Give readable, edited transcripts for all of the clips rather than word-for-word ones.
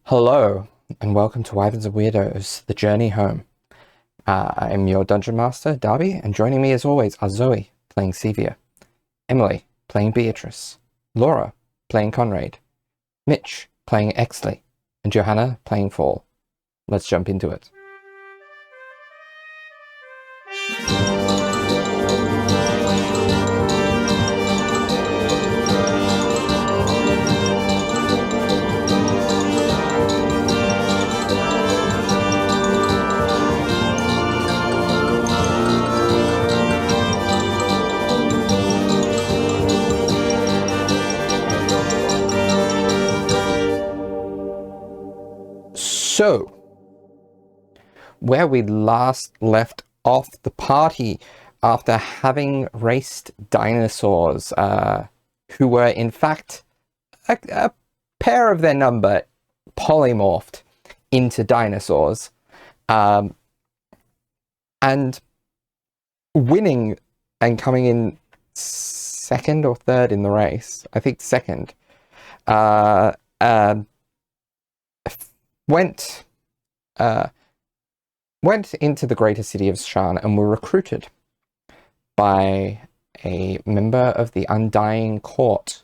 Hello, and welcome to Wyverns and Weirdos, The Journey Home. I'm your Dungeon Master, Darby, and joining me as always are Zoe, playing Cevia, Emily, playing Beatrice, Laura, playing Conrade, Mitch, playing Exley, and Johanna, playing Fall. Let's jump into it. So, where we last left off, the party, after having raced dinosaurs, who were in fact a pair of their number polymorphed into dinosaurs, and winning and coming in second or third in the race, I think second, went into the greater city of Strahd and were recruited by a member of the Undying Court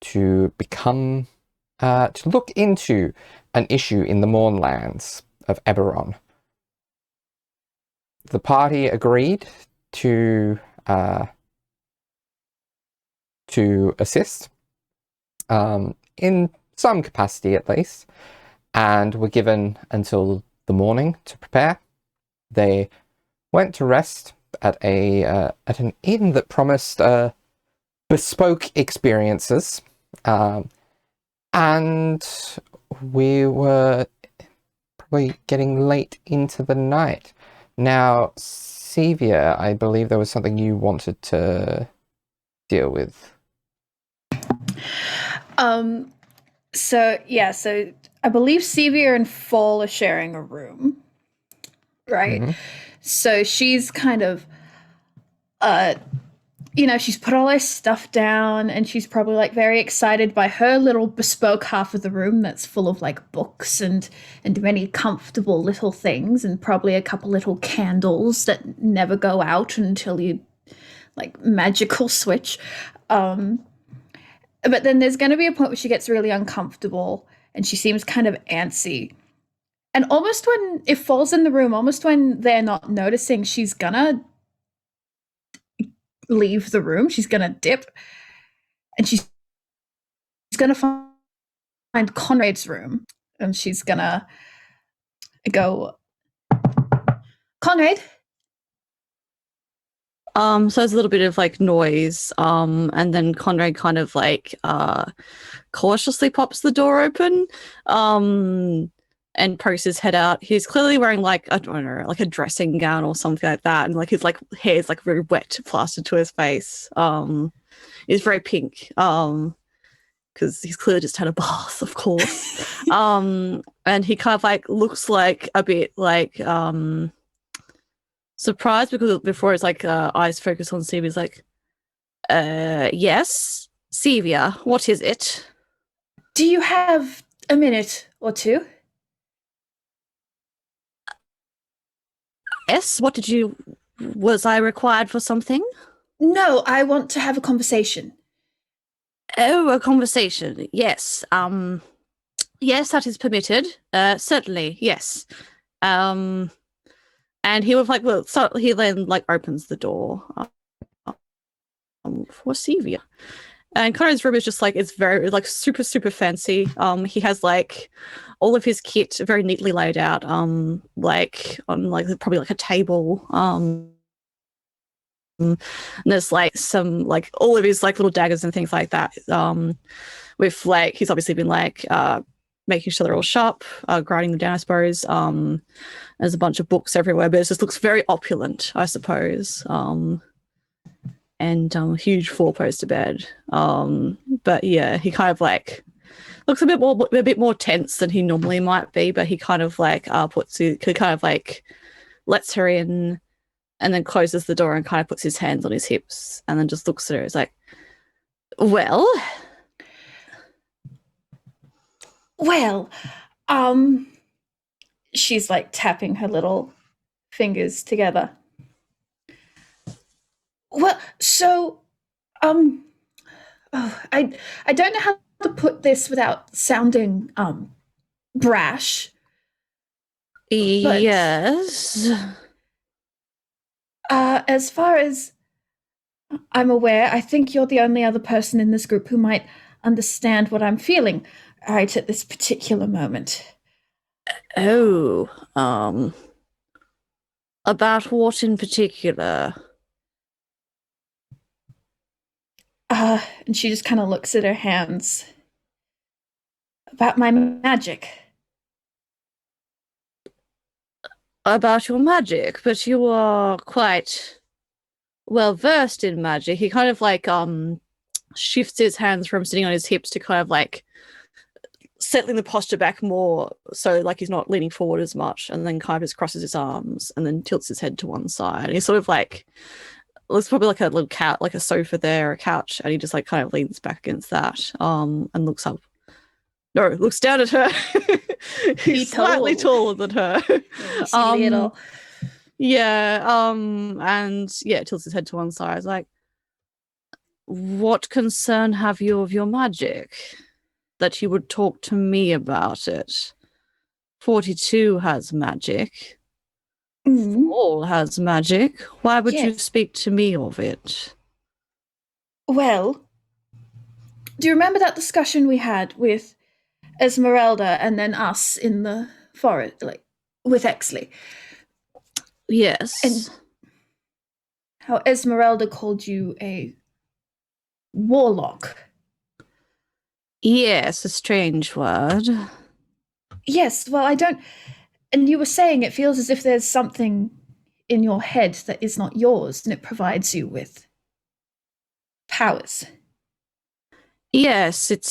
to become, to look into an issue in the Mournlands of Eberron. The party agreed to assist, in some capacity at least, and were given until the morning to prepare. They went to rest at an inn that promised bespoke experiences, and we were probably getting late into the night. Now, Cevia, I believe there was something you wanted to deal with. So I believe Cevia and Fall are sharing a room, right? Mm-hmm. So she's kind of, she's put all her stuff down, and she's probably like very excited by her little bespoke half of the room that's full of like books and many comfortable little things, and probably a couple little candles that never go out until you like magical switch. But then there's going to be a point where she gets really uncomfortable and she seems kind of antsy. And almost when it falls in the room, almost when they're not noticing, she's going to leave the room. She's going to dip. And she's going to find Conrade's room. And she's going to go, Conrade? So there's a little bit of like noise, and then Conrade kind of like cautiously pops the door open, and pokes his head out. He's clearly wearing like, I don't know, like a dressing gown or something like that, and like his like hair is like very wet, plastered to his face. It's very pink, because he's clearly just had a bath, of course. And he kind of like looks like a bit like surprised, because before his like eyes focus on Cevia, he's like, yes, Cevia, what is it? Do you have a minute or two? Yes, was I required for something? No, I want to have a conversation. Oh, a conversation, yes. Yes, that is permitted. Certainly, yes. And he would like, well, so he then like opens the door for Cevia. And Conrade's room is just like, it's very like super, super fancy. He has like all of his kit very neatly laid out, like on like probably like a table. And there's like some like all of his like little daggers and things like that. With like, he's obviously been like making sure they're all sharp, grinding them down, I suppose. There's a bunch of books everywhere, but it just looks very opulent, I suppose. And huge four-poster bed. But yeah, he kind of like looks a bit more tense than he normally might be, but he kind of like lets her in and then closes the door and kind of puts his hands on his hips and then just looks at her. He's like, well, Well, She's like tapping her little fingers together. Well, so, I don't know how to put this without sounding, brash. But, Yes. as far as I'm aware, I think you're the only other person in this group who might understand what I'm feeling right at this particular moment. Oh, about what in particular? And she just kind of looks at her hands. About my magic. About your magic, but you are quite well versed in magic. He kind of like shifts his hands from sitting on his hips to kind of like settling the posture back more, so like he's not leaning forward as much, and then kind of just crosses his arms and then tilts his head to one side. And he's sort of like, there's probably like a little couch, like a sofa there, a couch, and he just like kind of leans back against that, and looks up. No, looks down at her. He's slightly taller than her. Little. Yeah, and yeah, tilts his head to one side. It's like, what concern have you of your magic that you would talk to me about it? 42 has magic. All has magic. Why would you speak to me of it? Well, do you remember that discussion we had with Esmeralda and then us in the forest, like with Exley? Yes. And how Esmeralda called you a warlock. Yes, a strange word. Yes, well, I don't... And you were saying it feels as if there's something in your head that is not yours, and it provides you with powers. Yes, it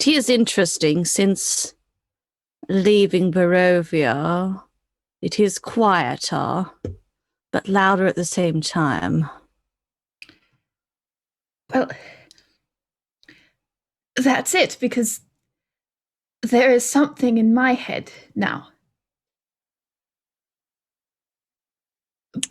is interesting since leaving Barovia. It is quieter, but louder at the same time. Well, that's it, because there is something in my head now.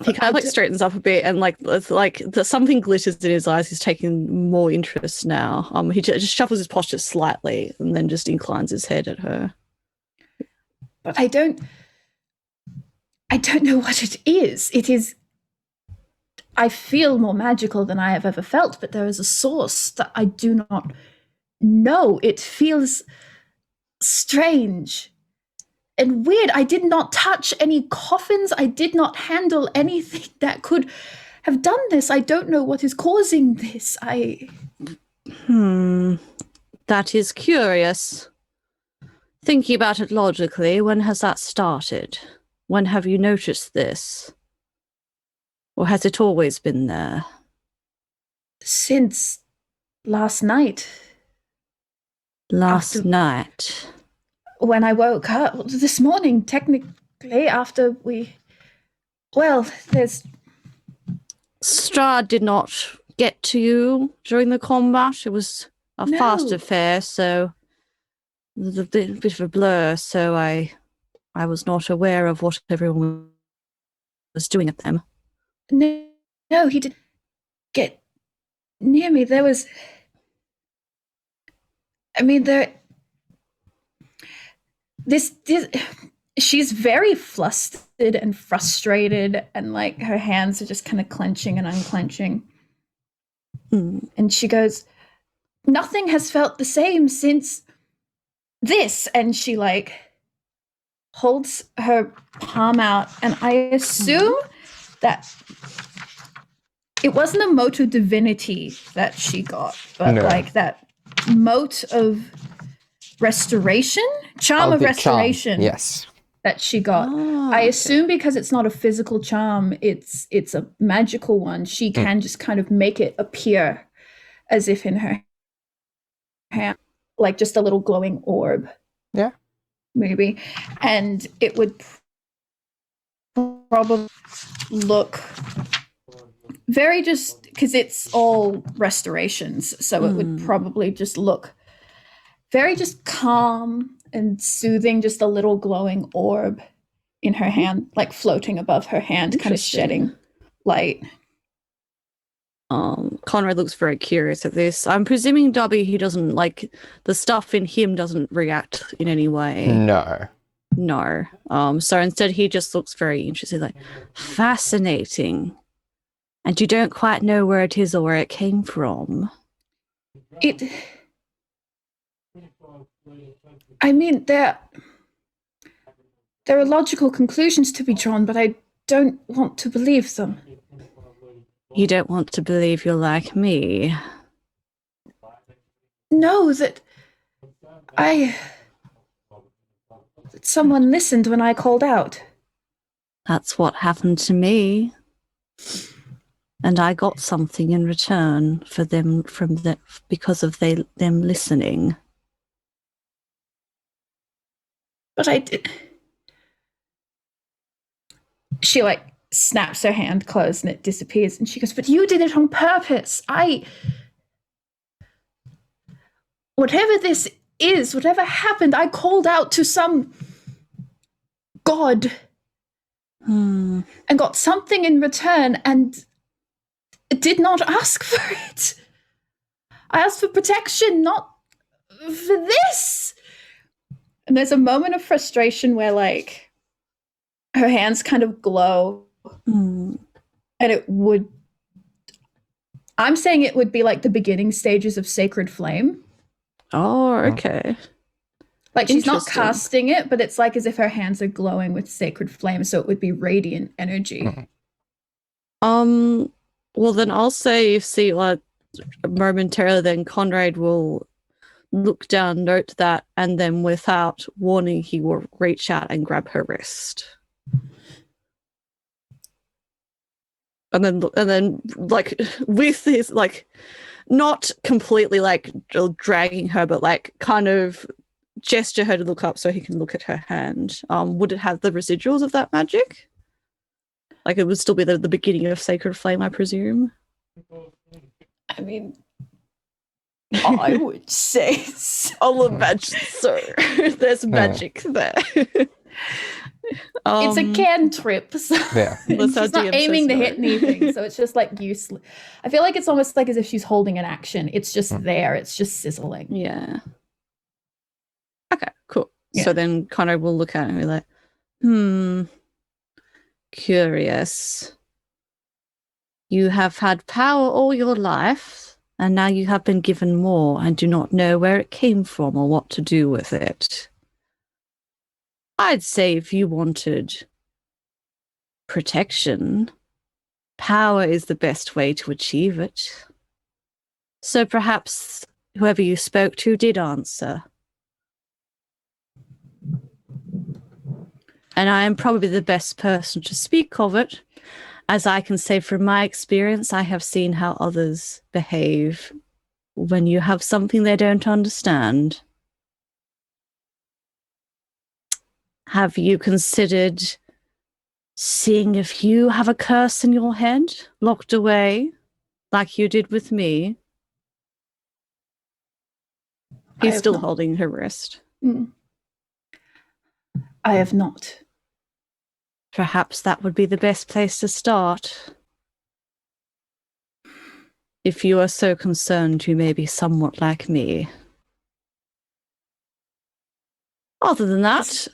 He kind of like straightens up a bit, and like it's like something glitters in his eyes. He's taking more interest now. He just shuffles his posture slightly, and then just inclines his head at her. But I don't know what it is. It is... I feel more magical than I have ever felt, but there is a source that I do not know. It feels strange and weird. I did not touch any coffins. I did not handle anything that could have done this. I don't know what is causing this. That is curious. Thinking about it logically, when has that started? When have you noticed this? Or has it always been there? Since last night. Last night? When I woke up, this morning, technically, after we... Well, there's... Strahd did not get to you during the combat. It was a fast affair, so it was a bit of a blur, so I was not aware of what everyone was doing at them. No, he didn't get near me. There was... I mean, this she's very flustered and frustrated, and like her hands are just kind of clenching and unclenching. And she goes, nothing has felt the same since this. And she like holds her palm out, and I assume that it wasn't a mote of divinity that she got, but like that mote of restoration, charm of restoration. Charm. Yes, that she got. I assume because it's not a physical charm, it's a magical one. She can just kind of make it appear as if in her hand, like just a little glowing orb. Yeah, maybe, and it would probably look very, just because it's all restorations, so it would probably just look very just calm and soothing, just a little glowing orb in her hand, like floating above her hand, kind of shedding light. Conrad looks very curious at this. I'm presuming Dobby, he doesn't like the stuff in him doesn't react in any way. No. So instead he just looks very interested, like fascinating. And you don't quite know where it is or where it came from. I mean, there are logical conclusions to be drawn, but I don't want to believe them. You don't want to believe you're like me? No, that someone listened when I called out. That's what happened to me. And I got something in return for them because of them listening. But I did. She snaps her hand closed and it disappears. And she goes, but you did it on purpose. Whatever this is, whatever happened, I called out to some god and got something in return and did not ask for it. I asked for protection, not for this. And there's a moment of frustration where her hands kind of glow. And I'm saying it would be like the beginning stages of Sacred Flame. Oh, okay. She's not casting it, but it's as if her hands are glowing with Sacred Flame, so it would be radiant energy. Well, then I'll say momentarily, then Conrad will look down, note that, and then without warning, he will reach out and grab her wrist. And then with his not completely dragging her, but kind of gesture her to look up so he can look at her hand. Would it have the residuals of that magic? It would still be the beginning of Sacred Flame, I presume. I mean, I would say so. I'll imagine so. There's magic there. It's a cantrip, so yeah. she's not aiming to hit anything, so it's just useless. I feel like it's almost as if she's holding an action. It's just there. It's just sizzling. Yeah. Okay, cool. Yeah. So then Conrad will look at it and be like, curious. You have had power all your life, and now you have been given more and do not know where it came from or what to do with it. I'd say if you wanted protection, power is the best way to achieve it. So perhaps whoever you spoke to did answer. And I am probably the best person to speak of it. As I can say from my experience, I have seen how others behave when you have something they don't understand. Have you considered seeing if you have a curse in your head, locked away, like you did with me? He's still holding her wrist. I have not. Perhaps that would be the best place to start. If you are so concerned, you may be somewhat like me. Other than that,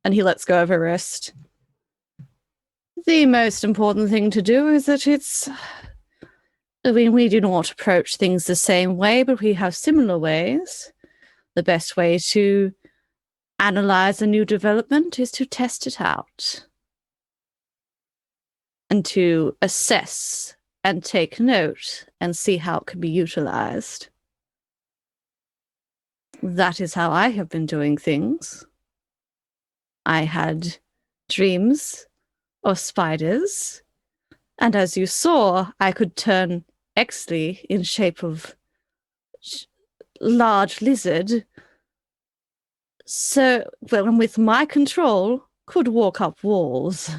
and he lets go of her wrist, the most important thing to do is that we do not approach things the same way, but we have similar ways. The best way to analyze a new development is to test it out and to assess and take note and see how it can be utilized. That is how I have been doing things. I had dreams of spiders, and as you saw, I could turn Exley in shape of large lizard. So, well, with my control, could walk up walls.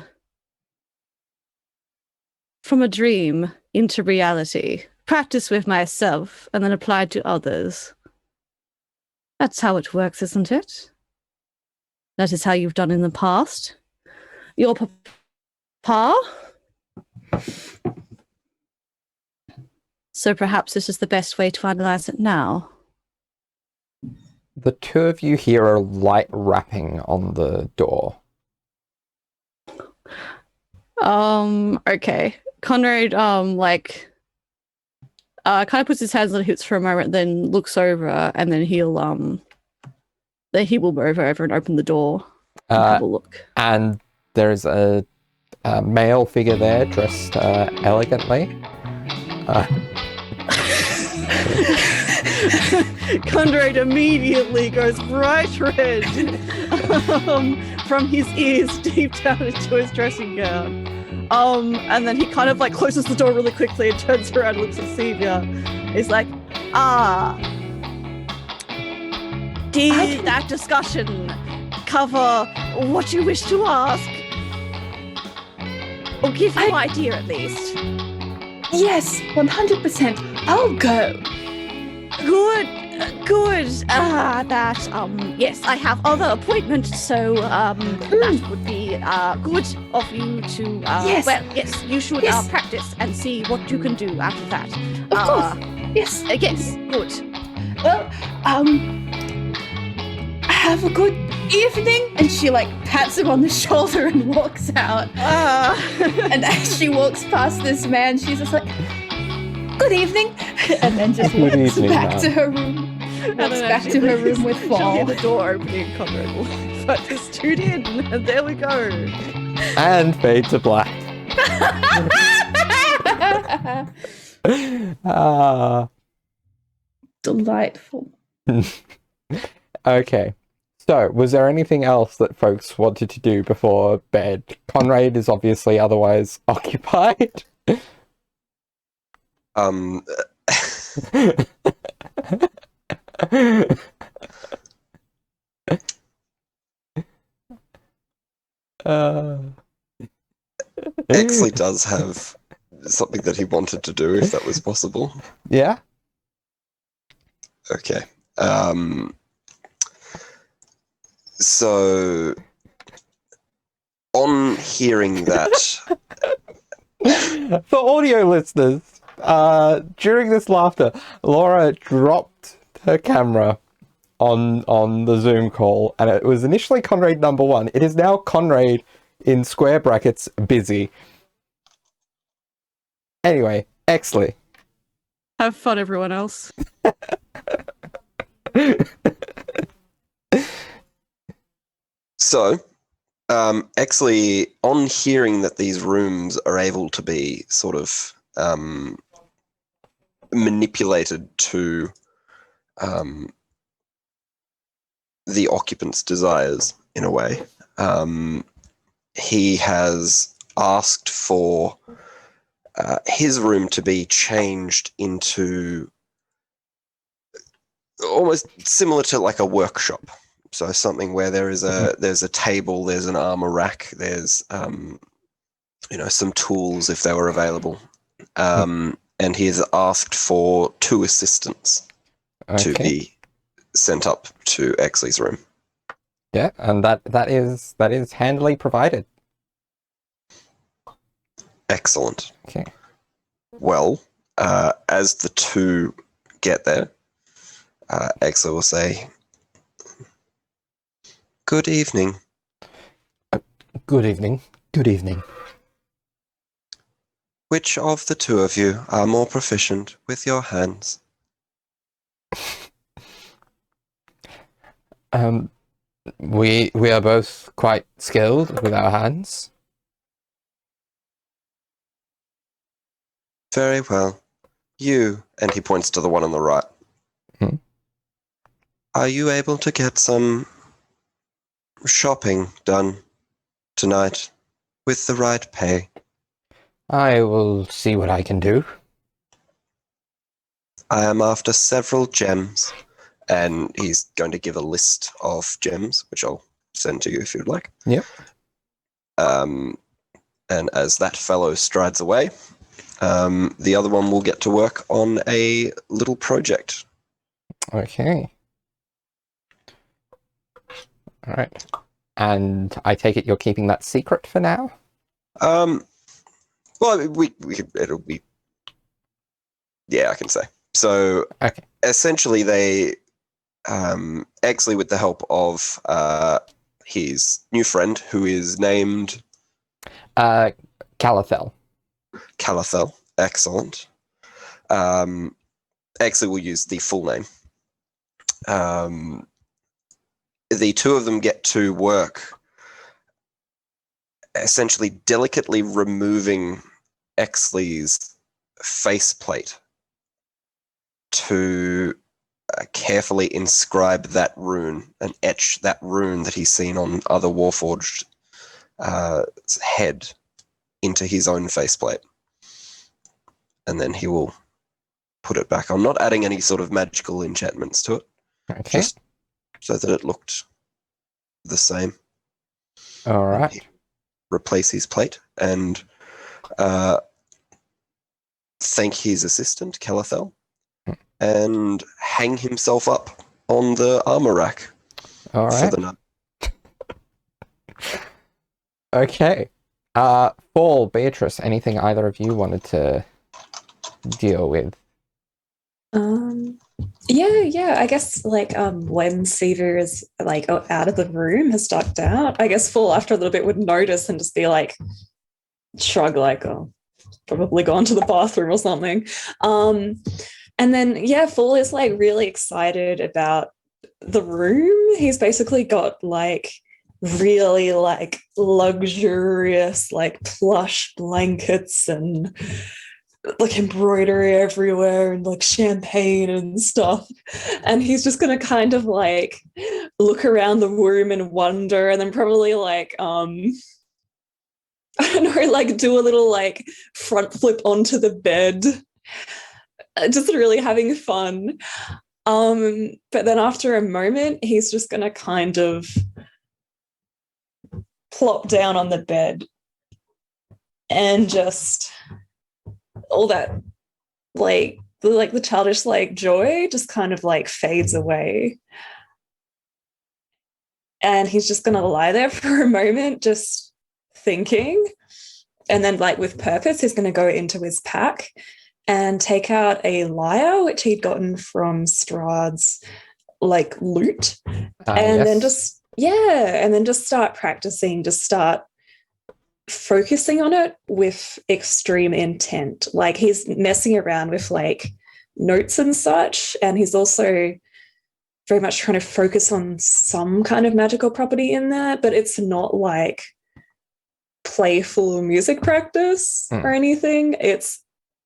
From a dream into reality, practice with myself, and then applied to others. That's how it works, isn't it? That is how you've done in the past. Your papa? So perhaps this is the best way to analyze it now. The two of you hear a light rapping on the door. Okay. Conrade, kind of puts his hands on hips for a moment, then looks over, and then he will move over and open the door and have a look. And there's a male figure there, dressed elegantly. Conrade immediately goes bright red from his ears deep down into his dressing gown. And then he kind of like closes the door really quickly and turns around and looks at Cevia. He's like, did that discussion cover what you wish to ask? Or give you an idea at least? Yes, 100%. I'll go. Good. Yes, I have other appointments, so that would be good of you to. Yes. Well, yes, you should practice and see what you can do after that. Of course. Yes. Yes. Good. Well, have a good evening. And she like pats him on the shoulder and walks out. And as she walks past this man, she's just like, good evening, and then just walks back to her room. Walks back to her room with Fall. She'll hear the door opening, Conrad will but just tune in, and there we go. And fade to black. Delightful. Okay. So, was there anything else that folks wanted to do before bed? Conrade is obviously otherwise occupied. Exley does have something that he wanted to do, if that was possible. Yeah? Okay. So, on hearing that... For audio listeners, during this laughter, Laura dropped her camera on the Zoom call, and it was initially Conrade number 1. It is now Conrade in square brackets busy. Anyway, Exley. Have fun, everyone else. So, Exley, on hearing that these rooms are able to be sort of manipulated to the occupant's desires, in a way, he has asked for his room to be changed into almost similar to like a workshop. So something where there's a table, there's an armor rack, there's some tools if they were available, and he has asked for 2 assistants to be sent up to Exley's room. Yeah, and that is handily provided. Excellent. Okay. Well, as the 2 get there, Exley will say, "Good evening." Good evening. Good evening. Which of the 2 of you are more proficient with your hands? We are both quite skilled with our hands. Very well. You, and he points to the one on the right. Are you able to get some shopping done tonight with the right pay? I will see what I can do. I am after several gems, and he's going to give a list of gems, which I'll send to you if you'd like. Yep. And as that fellow strides away, the other one will get to work on a little project. Okay. right. And I take it you're keeping that secret for now? Well, it'll be. Yeah, I can say. So, Okay. essentially, they, Exley, with the help of his new friend, who is named Calathel. Calathel. Excellent. Exley will use the full name. The two of them get to work essentially delicately removing Exley's faceplate to carefully inscribe that rune and etch that rune that he's seen on other Warforged head into his own faceplate. And then he will put it back on, not adding any sort of magical enchantments to it, Okay. just so that it looked the same. All right. Replace his plate and thank his assistant, Calathel, and hang himself up on the armor rack All for right. the night. Okay. Fall, Beatrice, anything either of you wanted to deal with? Yeah, I guess like when Cevia is like out of the room, has ducked out, I guess Fall after a little bit would notice and just be like shrug like, oh, probably gone to the bathroom or something. And then yeah, Fall is like really excited about the room. He's basically got like really like luxurious like plush blankets and like embroidery everywhere and like champagne and stuff, and he's just gonna kind of like look around the room and wonder, and then probably like I don't know, like do a little like front flip onto the bed, just really having fun. But then after a moment he's just gonna kind of plop down on the bed and just all that like the childish like joy just kind of like fades away, and he's just gonna lie there for a moment just thinking, and then like with purpose he's gonna go into his pack and take out a lyre which he'd gotten from Strahd's like loot, and then just start practicing, just start focusing on it with extreme intent. Like he's messing around with like notes and such, and he's also very much trying to focus on some kind of magical property in there, but it's not like playful music practice or anything.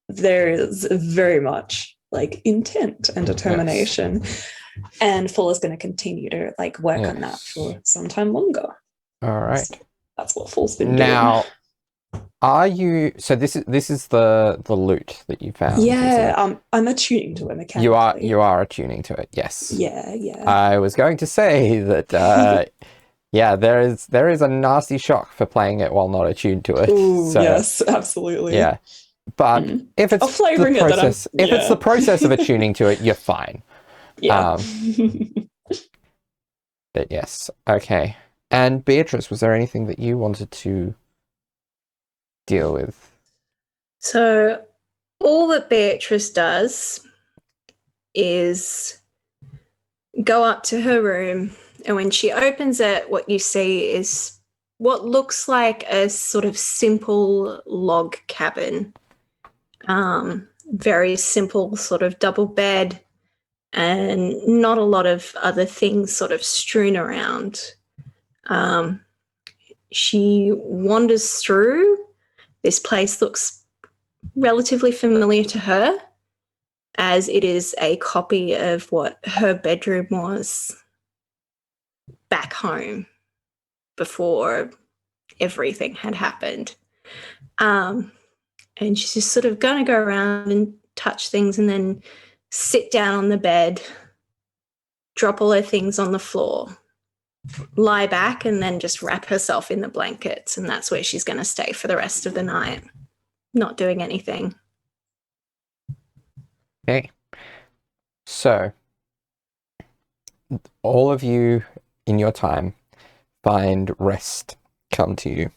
There is very much like intent and determination. Yes. And Full is going to continue to like work on that for some time longer. All right. So that's what Full's been doing. Now, are you? So this is the loot that you found. Yeah, I'm attuning to it mechanically. You are attuning to it. Yes. Yeah. I was going to say that. Yeah, there is a nasty shock for playing it while not attuned to it. Ooh, so, yes, absolutely. Yeah, but if it's the process, it's the process of attuning to it, you're fine. Yeah. But yes, okay. And Beatrice, was there anything that you wanted to deal with? So all that Beatrice does is go up to her room, and when she opens it, what you see is what looks like a sort of simple log cabin. Very simple sort of double bed and not a lot of other things sort of strewn around. She wanders through. This place looks relatively familiar to her, as it is a copy of what her bedroom was back home before everything had happened. And she's just sort of going to go around and touch things and then sit down on the bed, drop all her things on the floor, lie back, and then just wrap herself in the blankets. And that's where she's going to stay for the rest of the night, not doing anything. Okay. So, all of you in your time find rest come to you.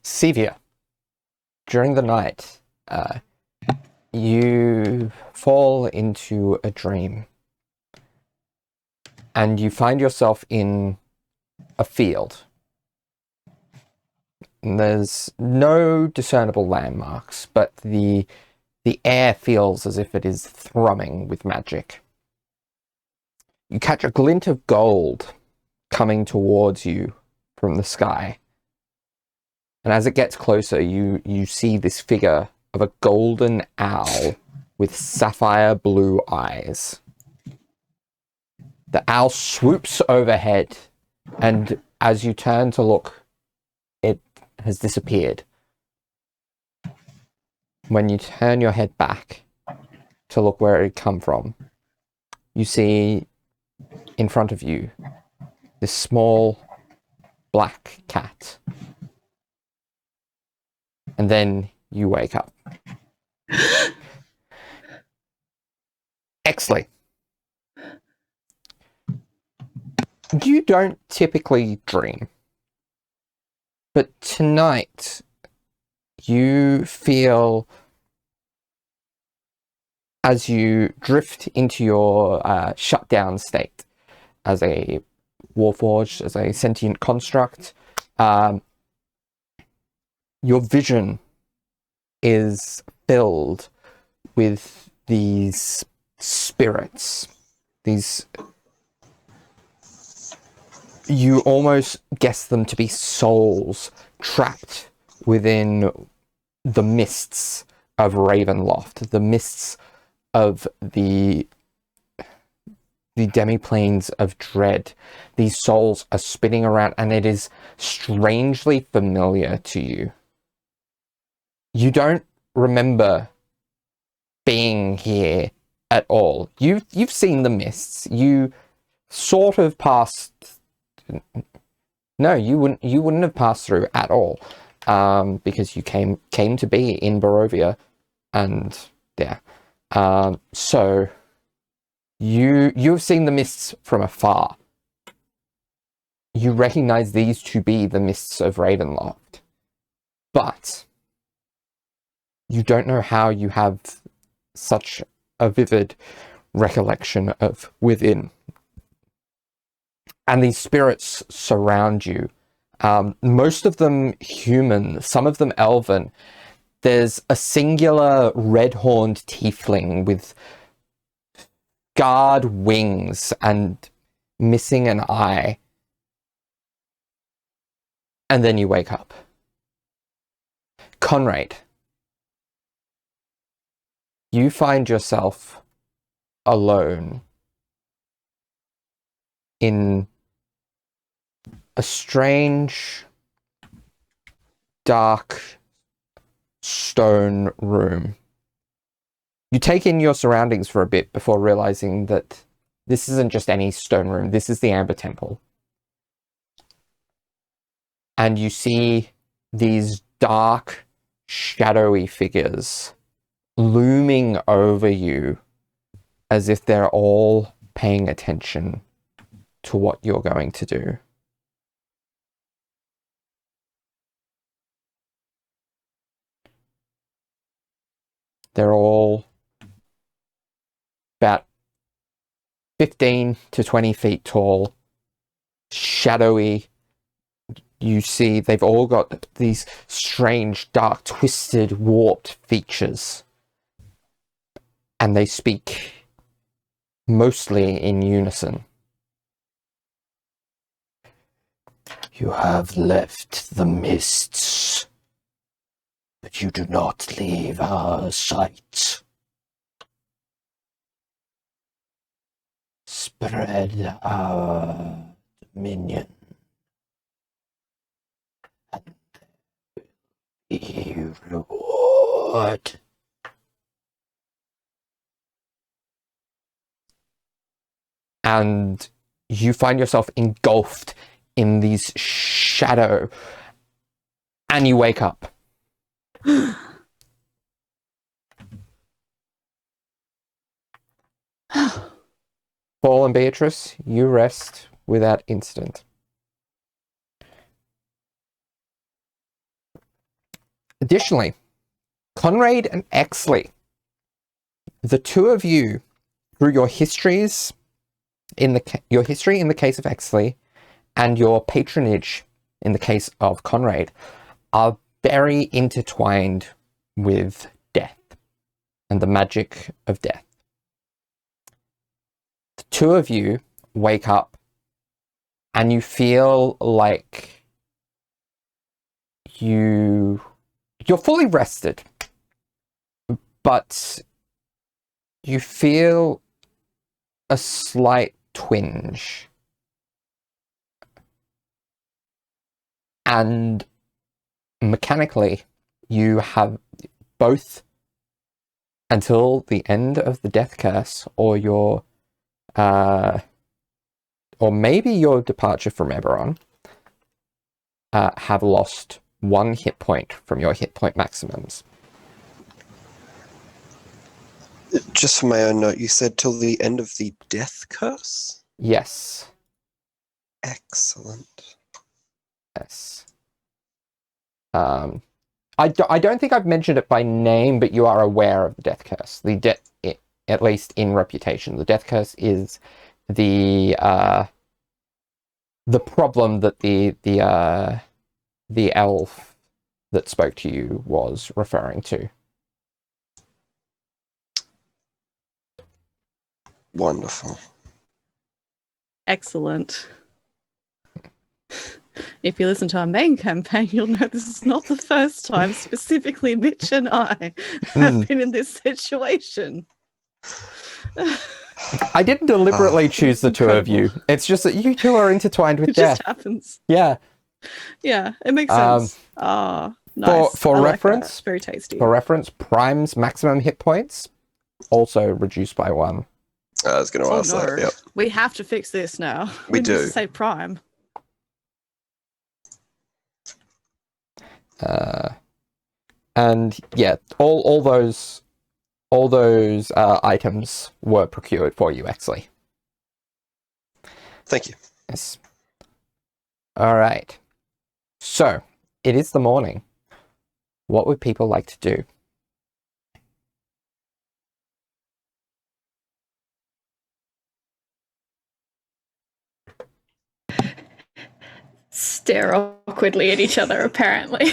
Cevia, during the night, you fall into a dream. And you find yourself in a field. And there's no discernible landmarks, but the air feels as if it is thrumming with magic. You catch a glint of gold coming towards you from the sky. And as it gets closer, you see this figure of a golden owl with sapphire blue eyes. The owl swoops overhead, and as you turn to look, it has disappeared. When you turn your head back to look where it had come from, you see in front of you this small black cat. And then you wake up. Exley. You don't typically dream, but tonight you feel, as you drift into your shutdown state as a warforged, as a sentient construct, your vision is filled with these spirits, you almost guess them to be souls trapped within the mists of Ravenloft, the mists of the demiplanes of dread. These souls are spinning around, and it is strangely familiar to you. You don't remember being here at all. You've seen the mists. You sort of passed. No, you wouldn't have passed through at all, because you came to be in Barovia, and yeah. So you've seen the mists from afar. You recognize these to be the mists of Ravenloft, but you don't know how you have such a vivid recollection of within. And these spirits surround you. Most of them human, some of them elven. There's a singular red-horned tiefling with scarred wings and missing an eye. And then you wake up. Conrade, you find yourself alone in a strange, dark stone room. You take in your surroundings for a bit before realizing that this isn't just any stone room. This is the Amber Temple. And you see these dark, shadowy figures looming over you as if they're all paying attention to what you're going to do. They're all about 15 to 20 feet tall, shadowy. You see they've all got these strange, dark, twisted, warped features. And they speak mostly in unison. You have left the mists, but you do not leave our sight. Spread our dominion, and there will be reward. And you find yourself engulfed in these shadow, and you wake up. Paul and Beatrice, you rest without incident. Additionally, Conrade and Exley, the two of you, through your histories your history in the case of Exley and your patronage in the case of Conrade, are very intertwined with death and the magic of death. The two of you wake up and you feel like you're fully rested, but you feel a slight twinge. And mechanically, you have both until the end of the death curse or your or maybe your departure from Eberron, have lost 1 hit point from your hit point maximums. Just for my own note, you said till the end of the death curse? Yes. Excellent. Yes. I don't think I've mentioned it by name, but you are aware of the death curse. At least in reputation, the death curse is the problem that the elf that spoke to you was referring to. Wonderful. Excellent. If you listen to our main campaign, you'll know this is not the first time specifically Mitch and I have been in this situation. I didn't deliberately choose the two of you. It's just that you two are intertwined with It death. just happens. Yeah. Yeah, it makes sense. Nice. For I like reference, that. Very tasty. For reference, Prime's maximum hit points also reduced by 1. I was going to ask that. Yep. We have to fix this now. We need do. to save Prime. And yeah, all those items were procured for you, Exley. Thank you. Yes. All right. So it is the morning. What would people like to do? Stare awkwardly at each other, apparently.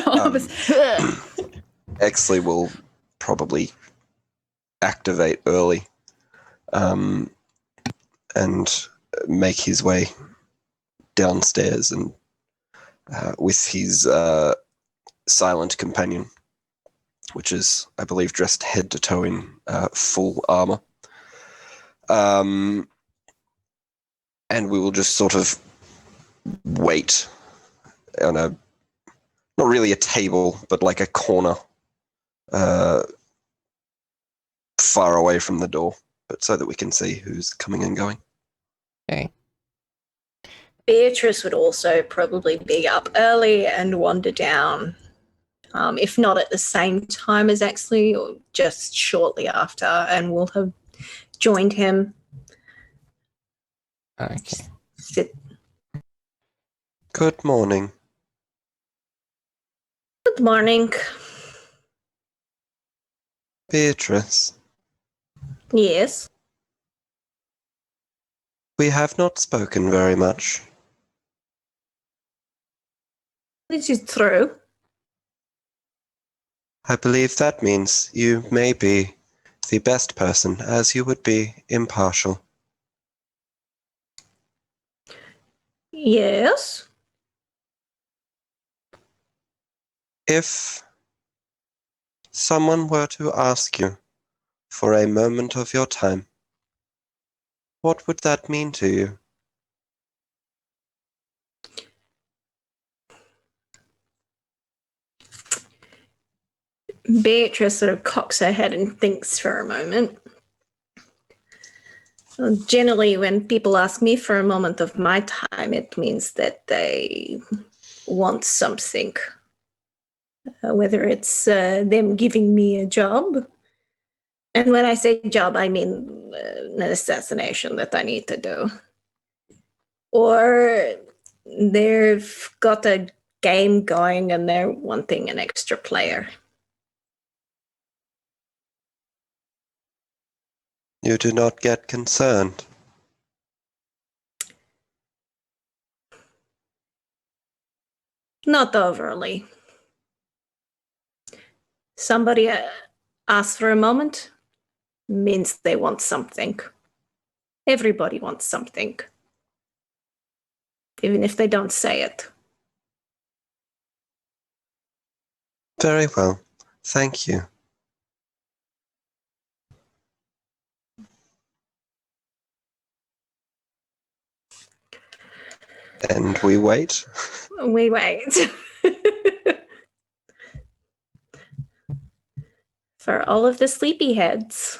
All of us. Exley will probably activate early and make his way downstairs and with his silent companion, which is, I believe, dressed head to toe in full armor. And we will just sort of wait on not really a table, but like a corner far away from the door, but so that we can see who's coming and going. Okay. Beatrice would also probably be up early and wander down, if not at the same time as Exley, or just shortly after, and we'll have joined him. Okay. Sit. Good morning. Good morning. Beatrice, Yes. we have not spoken very much. This is true. I believe that means you may be the best person, as you would be impartial. Yes. If someone were to ask you for a moment of your time, what would that mean to you? Beatrice sort of cocks her head and thinks for a moment. Well, generally, when people ask me for a moment of my time, it means that they want something. Whether it's them giving me a job. And when I say job, I mean an assassination that I need to do. Or they've got a game going and they're wanting an extra player. You do not get concerned. Not overly. Somebody asks for a moment means they want something. Everybody wants something, even if they don't say it. Very well. Thank you. And we wait. We wait. For all of the sleepyheads.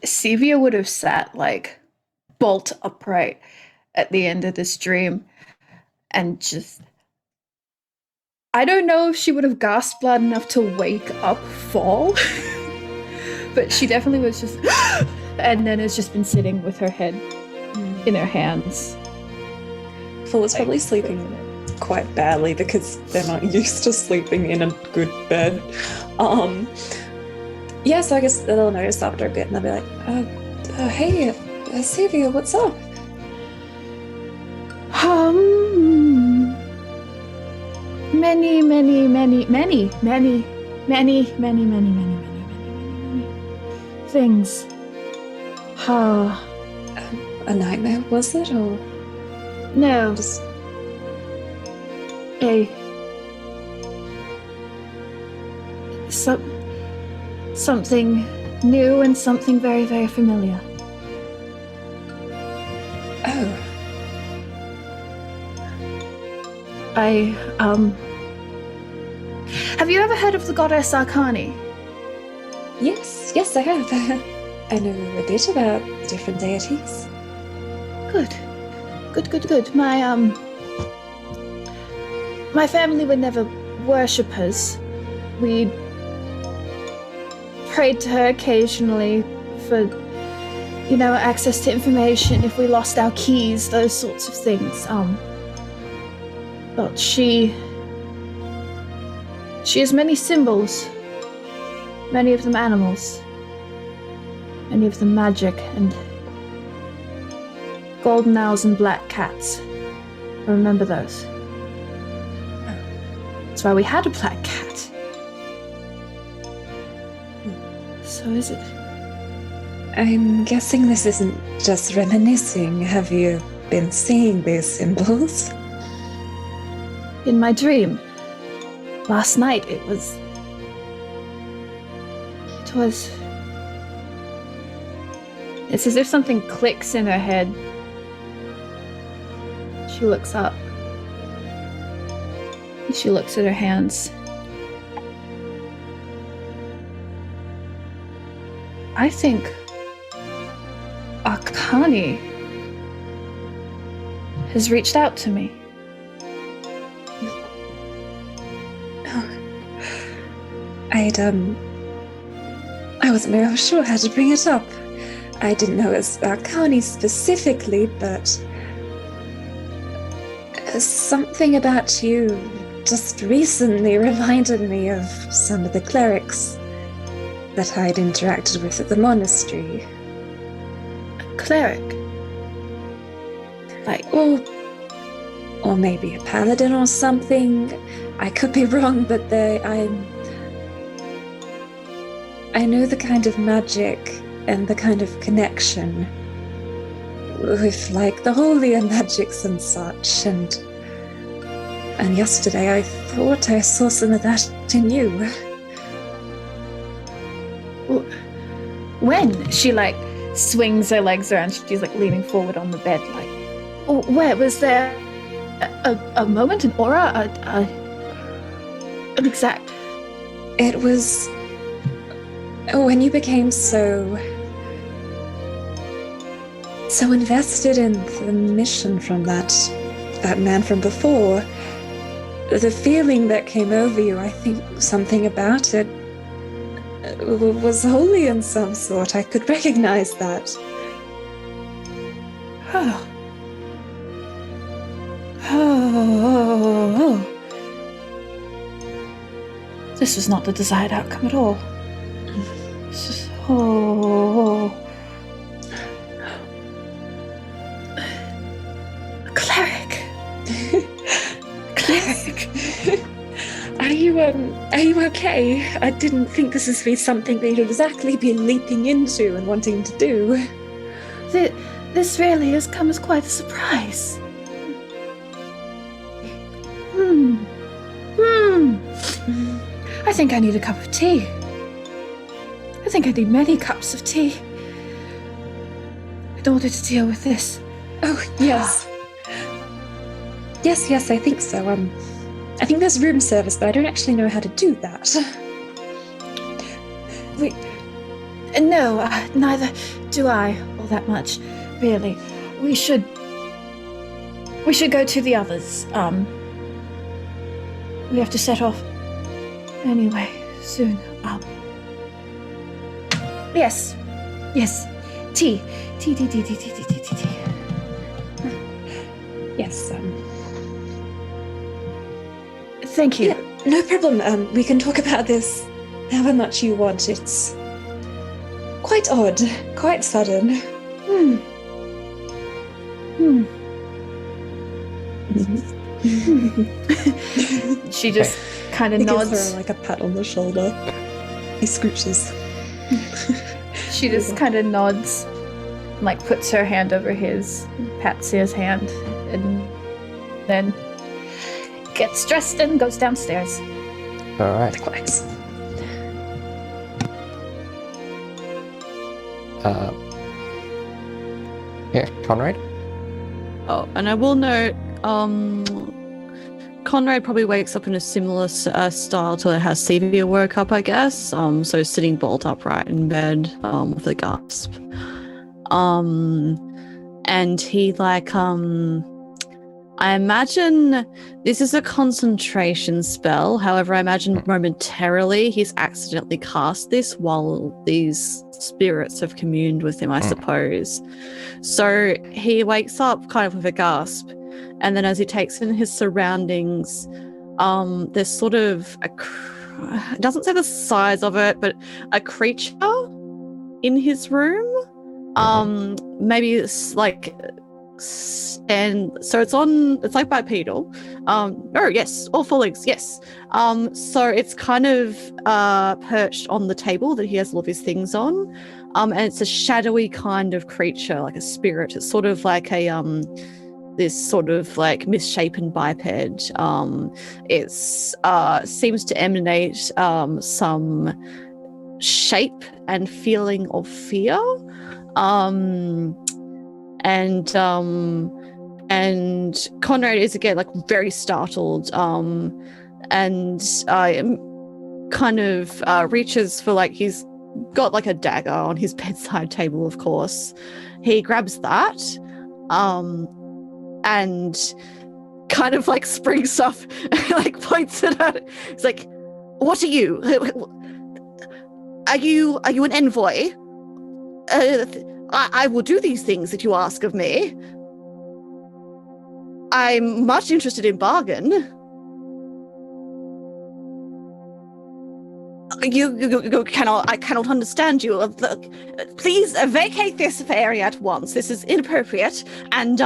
Cevia would have sat like bolt upright at the end of this dream and just, I don't know if she would have gasped loud enough to wake up Fall, but she definitely was just, and then has just been sitting with her head in her hands. Fall was probably sleeping quite badly because they're not used to sleeping in a good bed. Yeah, so I guess they'll notice after a bit and they'll be like, hey, Cevia, what's up? Many things. A nightmare, was it? Or No. just Something new and something very, very familiar. oh, Have you ever heard of the goddess Arcani? yes, I have. I know a bit about different deities. Good. My family were never worshippers. We prayed to her occasionally for, access to information if we lost our keys, those sorts of things. But she has many symbols, many of them animals, many of them magic, and golden owls and black cats. I remember those. That's why we had a black cat. So is it? I'm guessing this isn't just reminiscing. Have you been seeing these symbols? In my dream. Last night it was... It's as if something clicks in her head. She looks up. She looks at her hands. I think Arcani has reached out to me. I wasn't very sure how to bring it up. I didn't know it was Arcani specifically, but something about you just recently reminded me of some of the clerics that I'd interacted with at the monastery. A cleric? Like, Or maybe a paladin or something. I could be wrong, but I know the kind of magic and the kind of connection with like the holier magics and such, and yesterday I thought I saw some of that in you. when? She like swings her legs around, she's like leaning forward on the bed, like, where was there a moment, an aura, an exact? It was when you became so invested in the mission from that man from before. The feeling that came over you, I think something about it was holy in some sort. I could recognize that. Oh, Oh. This was not the desired outcome at all. This is... Oh. A cleric. Cleric. Are you okay? I didn't think this would be something that you'd exactly be leaping into and wanting to do. This really has come as quite a surprise. I think I need a cup of tea. I think I need many cups of tea in order to deal with this. Oh, yes. Yes, I think so. I think there's room service, but I don't actually know how to do that. No, neither do I all that much, really. We should go to the others. We have to set off anyway, soon. Yes. Tea. Yes, Thank you. Yeah, no problem. We can talk about this however much you want. It's quite odd, quite sudden. She just kind of He gives nods. her like a pat on the shoulder. He scooches. She just kind of nods, like puts her hand over his, pats his hand, and then gets dressed and goes downstairs. All right. Likewise. Yeah, Conrade. Oh, and I will note, Conrade probably wakes up in a similar style to how Cevia woke up, I guess. So sitting bolt upright in bed, with a gasp. And he I imagine this is a concentration spell. However, I imagine momentarily he's accidentally cast this while these spirits have communed with him, I suppose. So he wakes up kind of with a gasp, and then as he takes in his surroundings, there's sort of it doesn't say the size of it, but a creature in his room. Maybe it's like, and so it's like bipedal. Oh yes, all four legs, yes. So it's kind of perched on the table that he has all of his things on. And it's a shadowy kind of creature, like a spirit. It's sort of like a this sort of like misshapen biped. It seems to emanate some shape and feeling of fear. And Conrad is again like very startled, and kind of reaches for, like, he's got like a dagger on his bedside table, of course. He grabs that, and kind of like springs up and like points it at it. He's like, "What are you? Are you an envoy? I will do these things that you ask of me. I'm much interested in bargain. You cannot. I cannot understand you. Please vacate this area at once. This is inappropriate and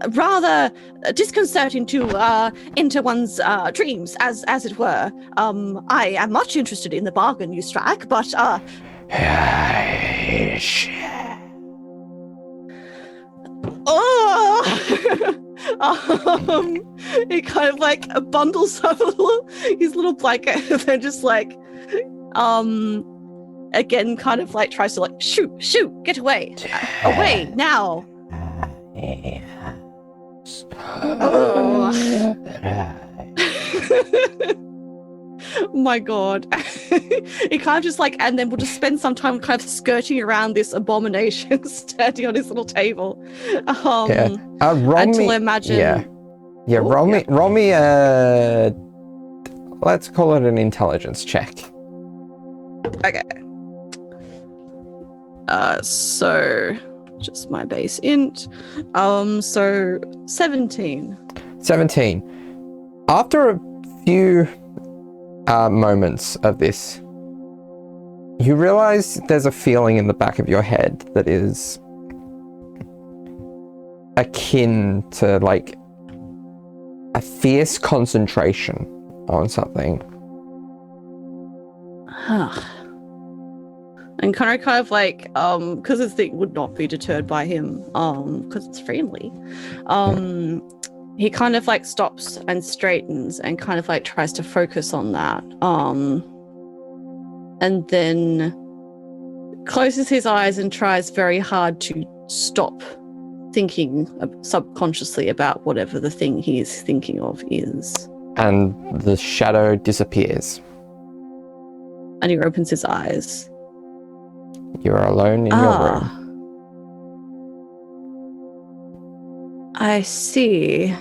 rather disconcerting to into one's dreams, as it were. I am much interested in the bargain you strike, but he kind of like bundles up his little blanket and then just like again kind of like tries to like shoot, get away now. My god. He kind of just like, and then we'll just spend some time kind of skirting around this abomination standing on his little table. Roll until me, I imagine. Yeah. Roll me. Let's call it an intelligence check. Okay. So just my base int. So 17. 17. After a few moments of this, you realize there's a feeling in the back of your head that is akin to like a fierce concentration on something. And Conrade kind of like, because his thing would not be deterred by him, because it's friendly. He kind of like stops and straightens and kind of like tries to focus on that. And then closes his eyes and tries very hard to stop thinking subconsciously about whatever the thing he is thinking of is. And the shadow disappears. And he opens his eyes. You're alone in your room. I see.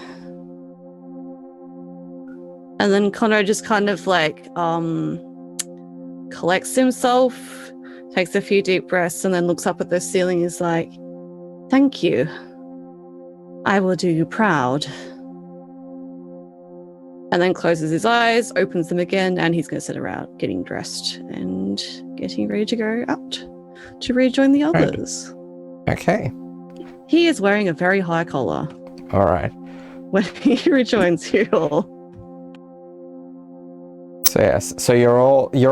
And then Conrade just kind of like collects himself, takes a few deep breaths, and then looks up at the ceiling and is like, "Thank you. I will do you proud." And then closes his eyes, opens them again, and he's going to sit around getting dressed and getting ready to go out to rejoin the others. Okay. He is wearing a very high collar All right. when he rejoins you all. So yes, so you're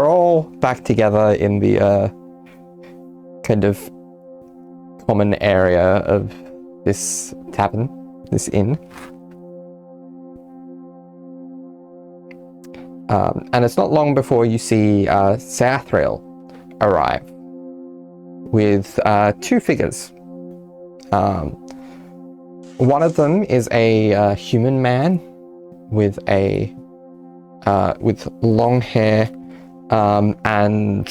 all back together in the kind of common area of this tavern, this inn. And it's not long before you see 𝗖𝗔𝗦 arrive with two figures. One of them is a human man with long hair and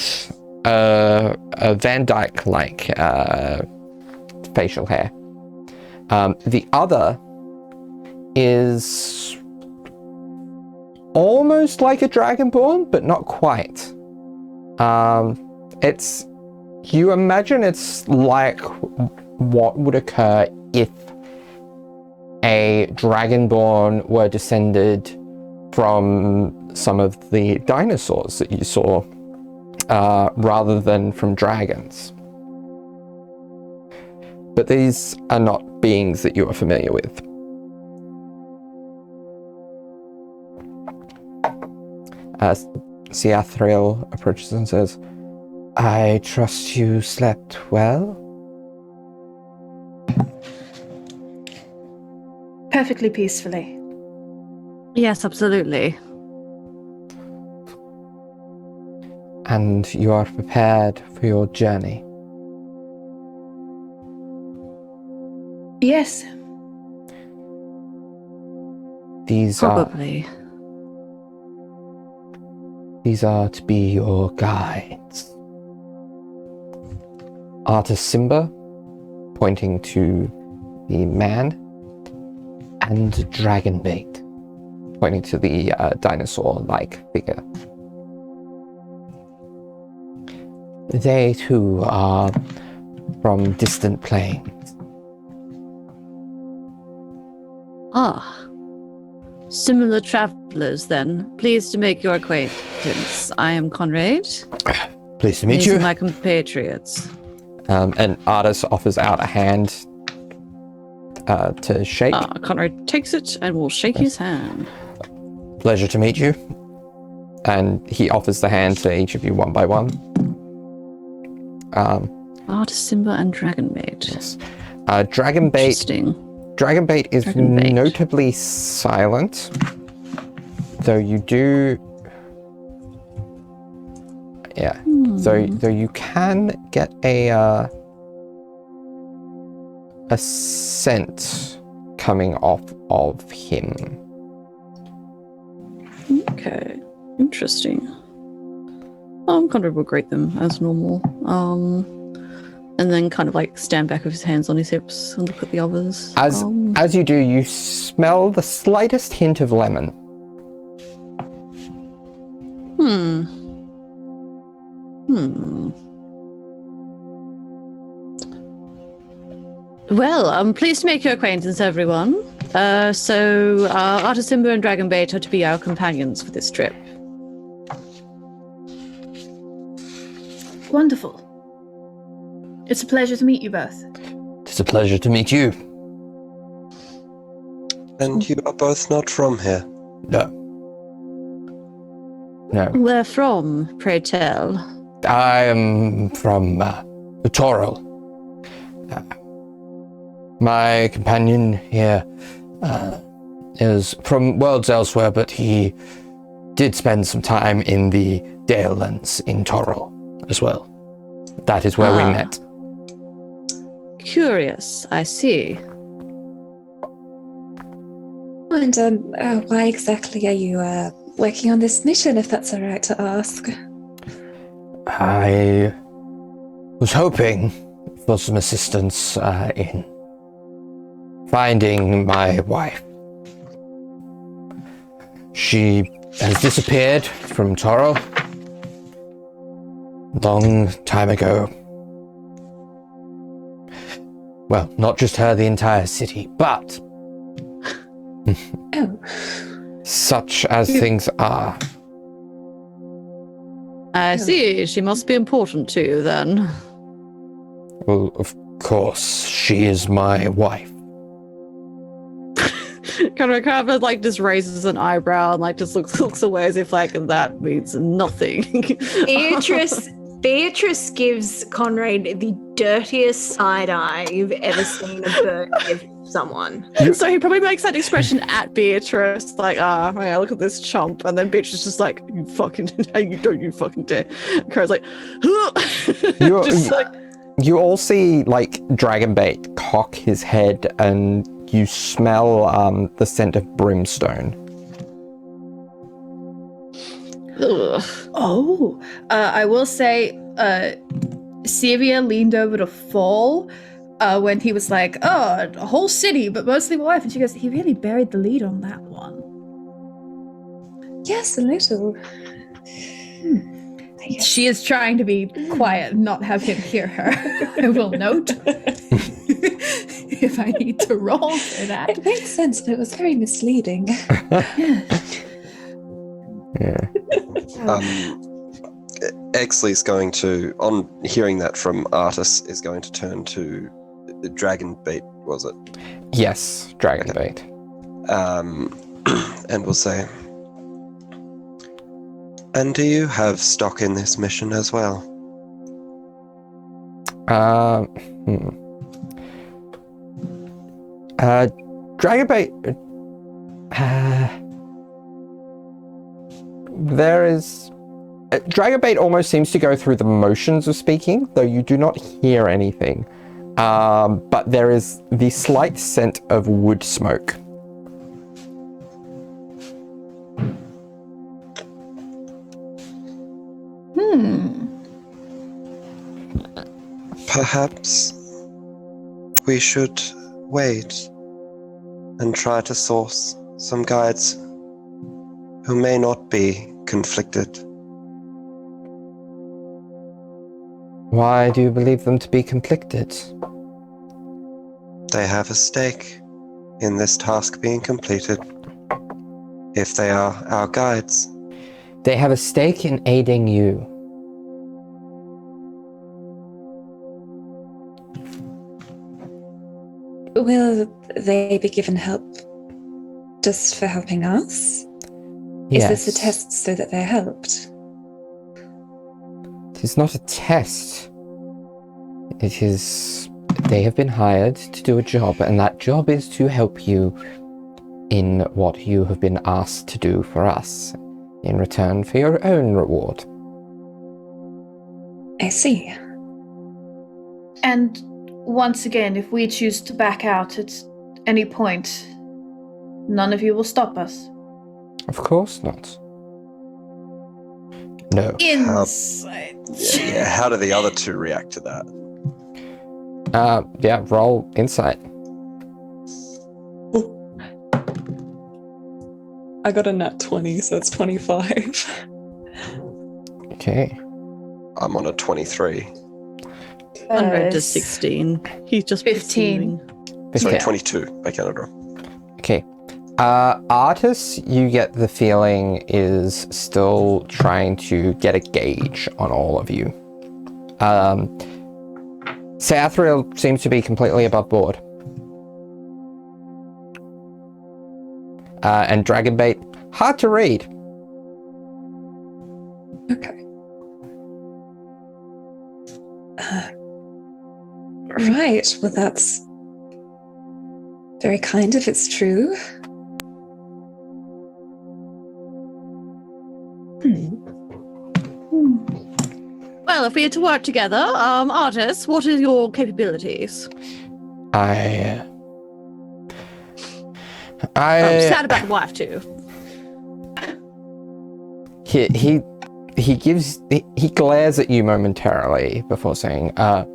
a Van Dyke-like facial hair. The other is almost like a dragonborn, but not quite. You imagine it's like what would occur if a dragonborn were descended from some of the dinosaurs that you saw, rather than from dragons. But these are not beings that you are familiar with. 𝗖𝗔𝗦 approaches and says, "I trust you slept well?" Perfectly peacefully. Yes, absolutely. And you are prepared for your journey? Yes. These Probably. are to be your guides. 𝗖𝗔𝗦, pointing to the man, and dragonbait, pointing to the dinosaur-like figure. They too are from distant plains. Similar travelers then. Pleased to make your acquaintance. I am Conrade. Pleased to meet These you. are my compatriots. And 𝗖𝗔𝗦 offers out a hand to shake. Conrade takes it and will shake his hand. Pleasure to meet you. And he offers the hand to each of you one by one. 𝗖𝗔𝗦 and Dragonbait. Yes. Dragonbait. Interesting. Dragonbait is Dragonbait. notably silent, though you do. Yeah. Though you can get a scent coming off of him. Okay. Interesting. Conrad will greet them as normal. And then kind of like stand back with his hands on his hips and look at the others. As you do, you smell the slightest hint of lemon. Well, I'm pleased to make your acquaintance, everyone. So Artisimba and Dragonbait are to be our companions for this trip. Wonderful. It's a pleasure to meet you both. It's a pleasure to meet you. And you are both not from here. No. No. Where from, pray tell? I am from Toril. My companion here is from worlds elsewhere, but he did spend some time in the Dalelands in Toril as well. That is where we met. Curious, I see. And why exactly are you working on this mission, if that's all right to ask? I was hoping for some assistance in finding my wife. She has disappeared from Toril long time ago. Well, not just her, the entire city, but such as things are. I see. She must be important to you, then. Well, of course, she is my wife. Conrade like just raises an eyebrow and like just looks away as if like that means nothing. Beatrice gives Conrade the dirtiest side eye you've ever seen a bird give someone. So he probably makes that expression at Beatrice, like, yeah, look at this chump. And then Beatrice is just like, you fucking dare. Conrade's like, just like, you all see like Dragonbait cock his head, and you smell the scent of brimstone. ugh. Oh, I will say, Cevia leaned over to Fall when he was like, "Oh, a whole city, but mostly my wife," and she goes, "He really buried the lead on that one." Yes, a little. She is trying to be quiet, not have him hear her. I will note if I need to roll for that. It makes sense, but it was very misleading. Yeah. Exley's going to, on hearing that from Artis, is going to turn to Dragonbait, was it? Yes, Dragonbait. And will say, and do you have stock in this mission as well? Dragonbait. There is. Dragonbait almost seems to go through the motions of speaking, though you do not hear anything. But there is the slight scent of wood smoke. Perhaps we should wait and try to source some guides who may not be conflicted. Why do you believe them to be conflicted? They have a stake in this task being completed, if they are our guides. They have a stake in aiding you. Will they be given help just for helping us? Yes. Is this a test so that they're helped? It is not a test. It is... They have been hired to do a job, and that job is to help you in what you have been asked to do for us, in return for your own reward. I see. And once again, if we choose to back out at any point, none of you will stop us. Of course not. No. Insight. Yeah, how do the other two react to that? Yeah, roll insight. I got a nat 20, so it's 25. Okay. I'm on a 23. Conrade does 16. He's just 15. receiving. Sorry, Okay. 22 by Canada. Okay. Artis, you get the feeling, is still trying to get a gauge on all of you. Sathriel seems to be completely above board. And Dragonbait, hard to read. Okay. Right. Well, that's very kind if it's true. Well, if we are to work together, Artis, what are your capabilities? I Sad about the wife too. he glares at you momentarily before saying, I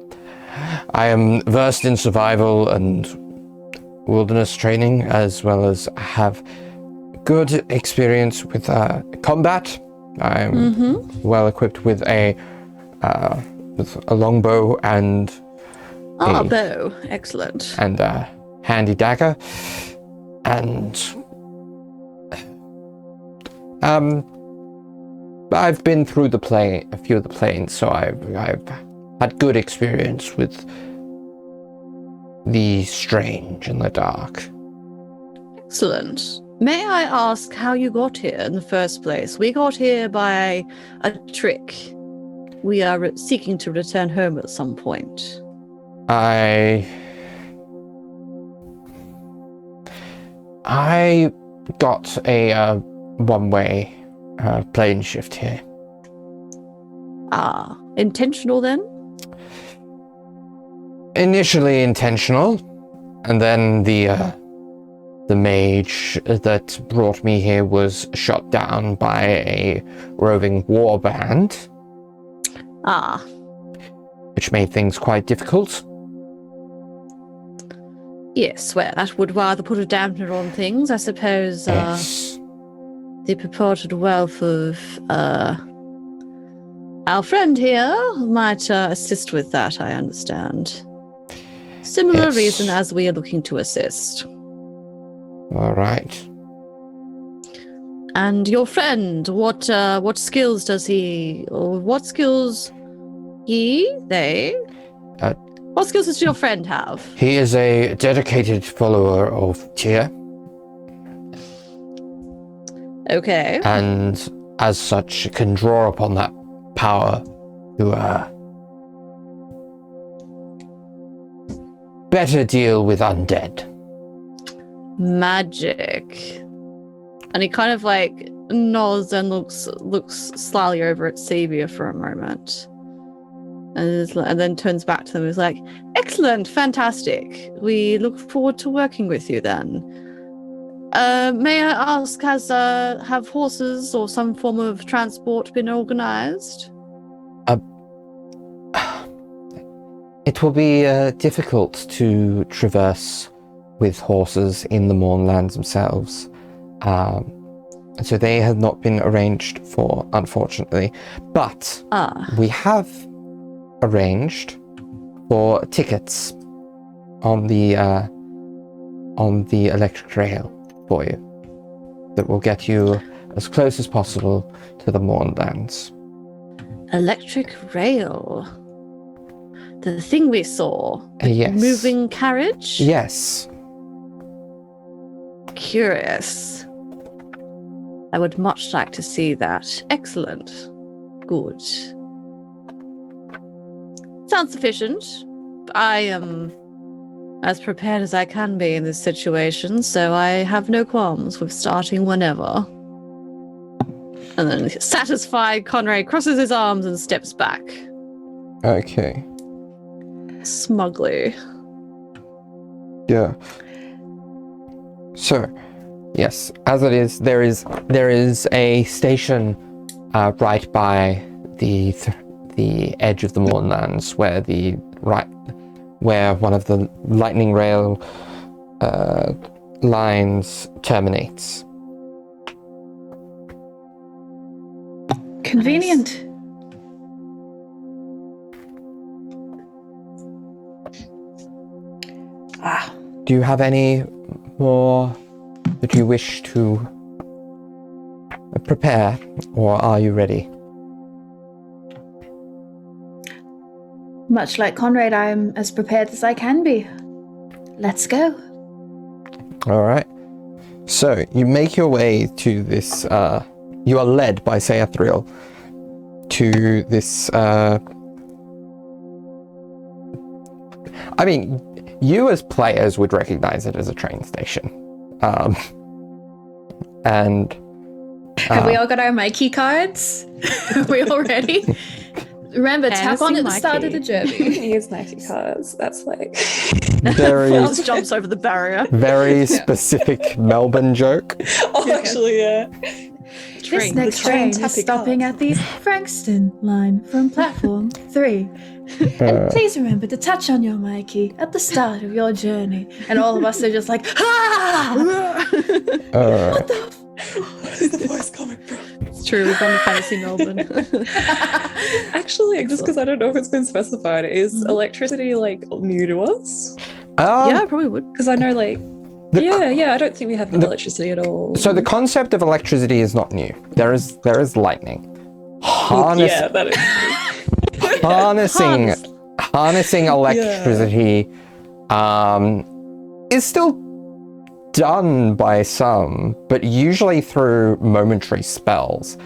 am versed in survival and wilderness training, as well as have good experience with combat. I'm well equipped with a longbow and bow. Excellent. and a handy dagger. And I've been through a few of the planes, so I've had good experience with the strange and the dark. Excellent. May I ask how you got here in the first place? We got here by a trick. We are seeking to return home at some point. I got a one-way plane shift here. Ah, intentional then? Initially intentional, and then the mage that brought me here was shot down by a roving war band. Ah. Which made things quite difficult. Yes, well, that would rather put a dampener on things. I suppose Yes. the purported wealth of our friend here might assist with that, I understand. Similar Yes. reason as we are looking to assist. All right. And your friend, what skills does he, or what skills they? What skills does your friend have? He is a dedicated follower of Tyr, Okay. and as such can draw upon that power to better deal with undead. Magic. And he kind of like nods and looks slyly over at Cevia for a moment. And then turns back to them and is like, excellent, fantastic. We look forward to working with you then. May I ask, have horses or some form of transport been organized? It will be difficult to traverse with horses in the Mournlands themselves. So they have not been arranged for, unfortunately. But we have arranged for tickets on the electric rail for you that will get you as close as possible to the Mournlands. Electric rail. The thing we saw. Yes. Moving carriage? Yes. Curious. I would much like to see that. Excellent. Good. Sounds sufficient. I am as prepared as I can be in this situation, so I have no qualms with starting whenever. And then, satisfied, Conrade crosses his arms and steps back. Okay. Smugly. Yeah. So, yes, as it is, there is a station right by the edge of the Mournlands where one of the lightning rail lines terminates. Convenient. Do you have any more that you wish to prepare, or are you ready? Much like Conrade, I am as prepared as I can be. Let's go. All right. So you make your way to this. You are led by Sayathriel to this. I mean, you as players would recognize it as a train station, and. Have we all got our Mikey cards? Are we all ready? Remember, tap on at the start of the journey. Use Nike cards. That's like very Franz jumps over the barrier. very specific Melbourne joke. oh, actually, yeah. This next train is stopping at the Frankston line from platform 3. And please remember to touch on your Mikey at the start of your journey. And all of us are just like, ah! What the Where's the voice coming from? It's true, we've gone to Fantasy Melbourne. Actually, just because I don't know if it's been specified, is electricity like new to us? Yeah, I probably would. Because I know like I don't think we have electricity at all. So the concept of electricity is not new. There is lightning. yeah, that is Harnessing electricity is still done by some, but usually through momentary spells.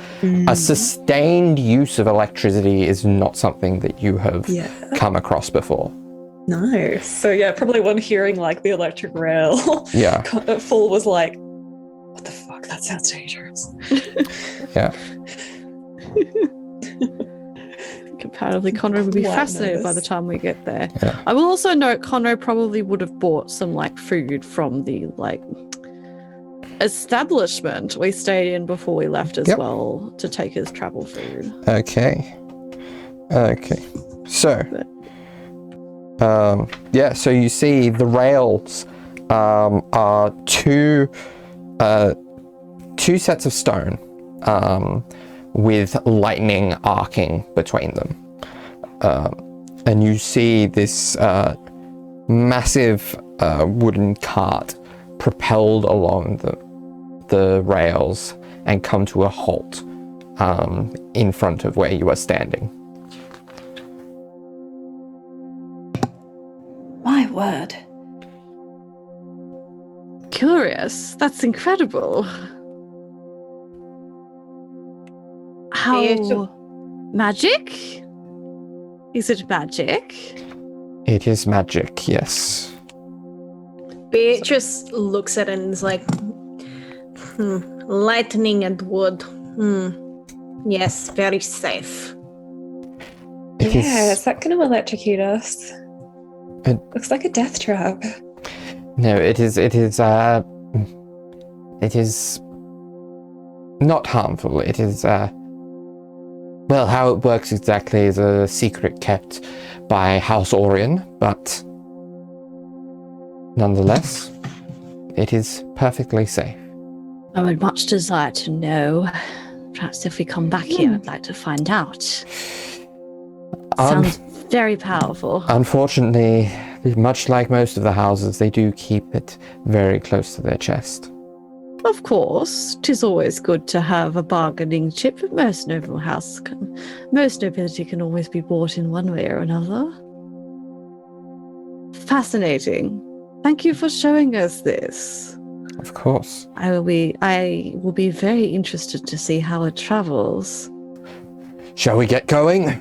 A sustained use of electricity is not something that you have come across before. No. So yeah, probably one hearing like the electric rail. Yeah. Full was like, what the fuck? That sounds dangerous. Yeah. Comparatively, Conrad would be Quite fascinated by the nervous. time we get there. Yeah. I will also note Conrad probably would have bought some like food from the like establishment we stayed in before we left as well to take as travel food. Okay. So, so you see the rails are two sets of stone with lightning arcing between them. And you see this massive wooden cart propelled along the rails and come to a halt in front of where you are standing. My word. Curious. That's incredible. How magic? Is it magic? It is magic, yes. Beatrice looks at it and is like, lightning and wood. Yes, very safe. Is that going to electrocute us? Looks like a death trap. No, it is not harmful. It is, well, how it works exactly is a secret kept by House Orion, but nonetheless, it is perfectly safe. I would much desire to know. Perhaps if we come back here, I'd like to find out. Sounds very powerful. Unfortunately, much like most of the houses, they do keep it very close to their chest. Of course, 'tis always good to have a bargaining chip. Most nobility can always be bought in one way or another. Fascinating. Thank you for showing us this. Of course. I will be very interested to see how it travels. Shall we get going?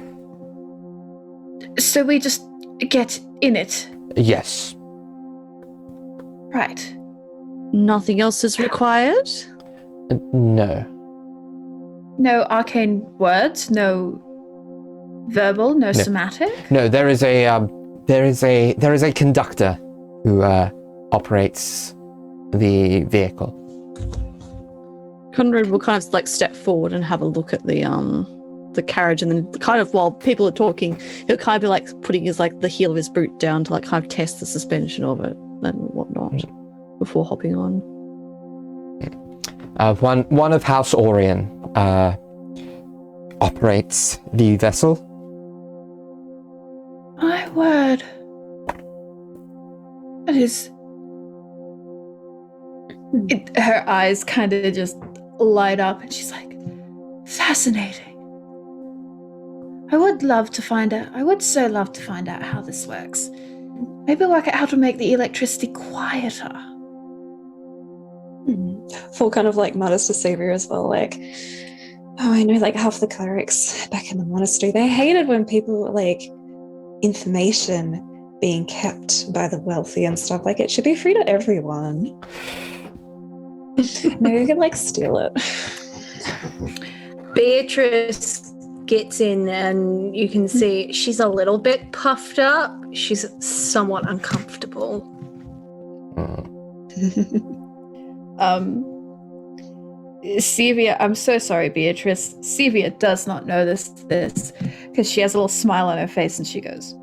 So we just get in it. Yes. Right. Nothing else is required? No. No arcane words, no verbal, no somatic. No, there is a conductor who operates the vehicle. Conrad will kind of like step forward and have a look at the carriage, and then kind of while people are talking, he'll kind of be like putting his like the heel of his boot down to like kind of test the suspension of it and whatnot before hopping on. One of House Orion operates the vessel. My word. That is Her eyes kind of just light up, and she's like, fascinating. I would so love to find out how this works. Maybe work out how to make the electricity quieter. Full kind of like mutters to Cevia as well, like, oh, I know like half the clerics back in the monastery, they hated when people were like information being kept by the wealthy and stuff. Like, it should be free to everyone. Maybe we could like steal it. Beatrice gets in and you can see she's a little bit puffed up. She's somewhat uncomfortable. Cevia, I'm so sorry, Beatrice. Cevia does not know this because she has a little smile on her face and she goes,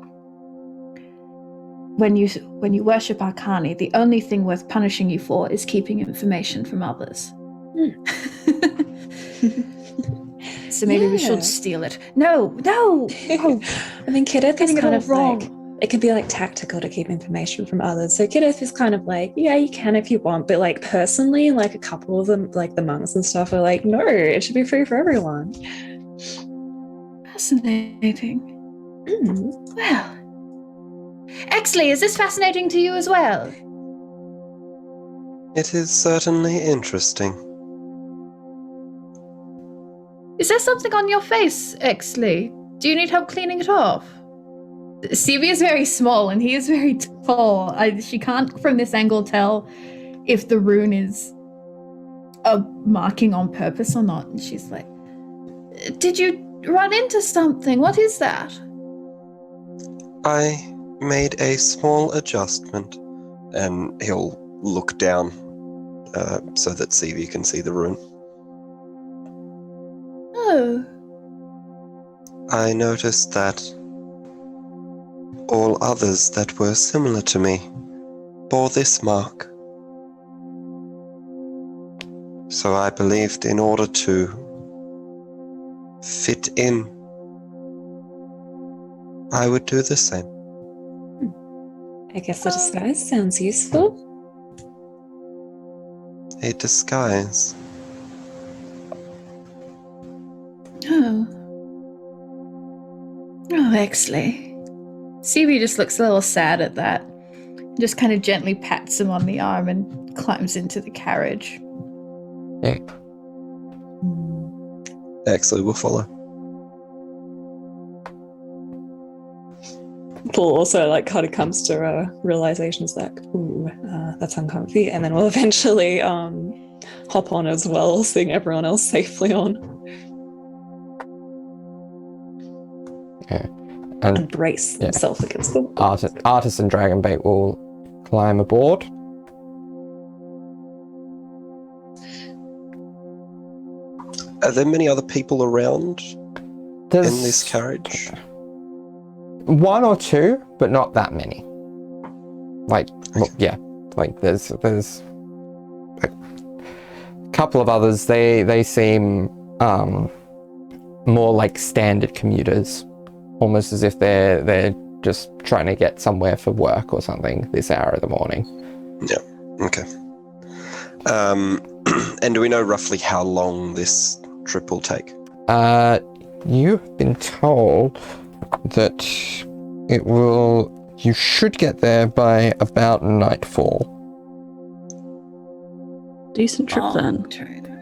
when you worship Arcani, the only thing worth punishing you for is keeping information from others. So maybe we should steal it. No. Oh, I mean, Kidith is kind of wrong. like, it can be like tactical to keep information from others. So Kidith is kind of like, yeah, you can if you want, but like personally, like a couple of them, like the monks and stuff, are like, no, it should be free for everyone. Fascinating. Well, Exley, is this fascinating to you as well? It is certainly interesting. Is there something on your face, Exley? Do you need help cleaning it off? Cevia is very small and he is very tall. She can't, from this angle, tell if the rune is a marking on purpose or not. And she's like, did you run into something? What is that? I made a small adjustment, and he'll look down so that Cevia can see the rune. Oh. I noticed that all others that were similar to me bore this mark. So I believed in order to fit in, I would do the same. I guess the disguise sounds useful. A disguise. Oh, Exley. Cevia just looks a little sad at that. Just kind of gently pats him on the arm and climbs into the carriage. Yeah. Exley will follow. Paul also like kind of comes to a realization, is like, ooh, that's uncomfy, and then we'll eventually hop on as well, seeing everyone else safely on. Yeah. And brace themselves against the wall. Artis and Dragonbait will climb aboard. Are there many other people around in this carriage? One or two, but not that many. Like, well, yeah, like there's a couple of others. They seem more like standard commuters, almost as if they're just trying to get somewhere for work or something this hour of the morning. Yeah. Okay. And do we know roughly how long this trip will take? You've been told that you should get there by about nightfall. Decent trip then.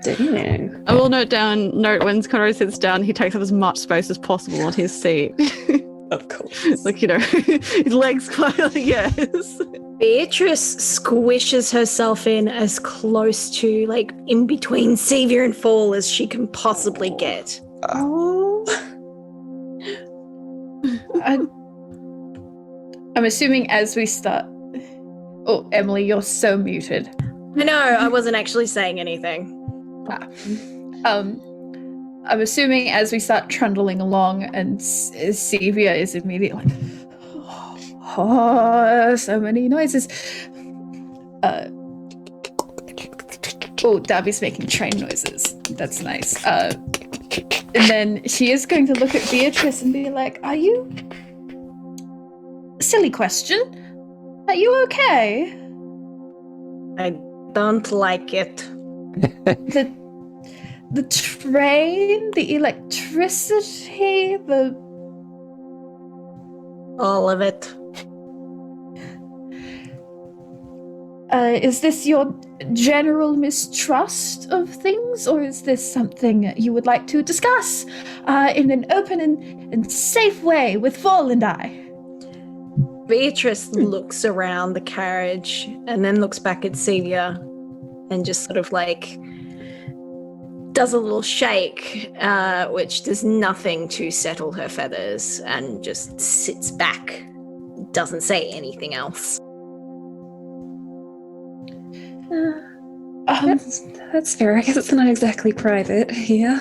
Dang. I will note when Conrade sits down, he takes up as much space as possible on his seat. Of course. Like, his legs quite like, yes. Beatrice squishes herself in as close to, like, in between Cevia and Fall as she can possibly get. Oh. I'm assuming as we start... Oh, Emily, you're so muted. I know, I wasn't actually saying anything. I'm assuming as we start trundling along and Cevia is immediately like, oh, so many noises. Oh, Darby's making train noises. That's nice. And then she is going to look at Beatrice and be like, are you... Silly question. Are you okay? I Don't like it. The train, the electricity, All of it. Is this your general mistrust of things, or is this something you would like to discuss in an open and safe way with Fall and I? Beatrice looks around the carriage and then looks back at Cevia and just sort of like does a little shake, which does nothing to settle her feathers, and just sits back, doesn't say anything else. That's fair. I guess it's not exactly private here.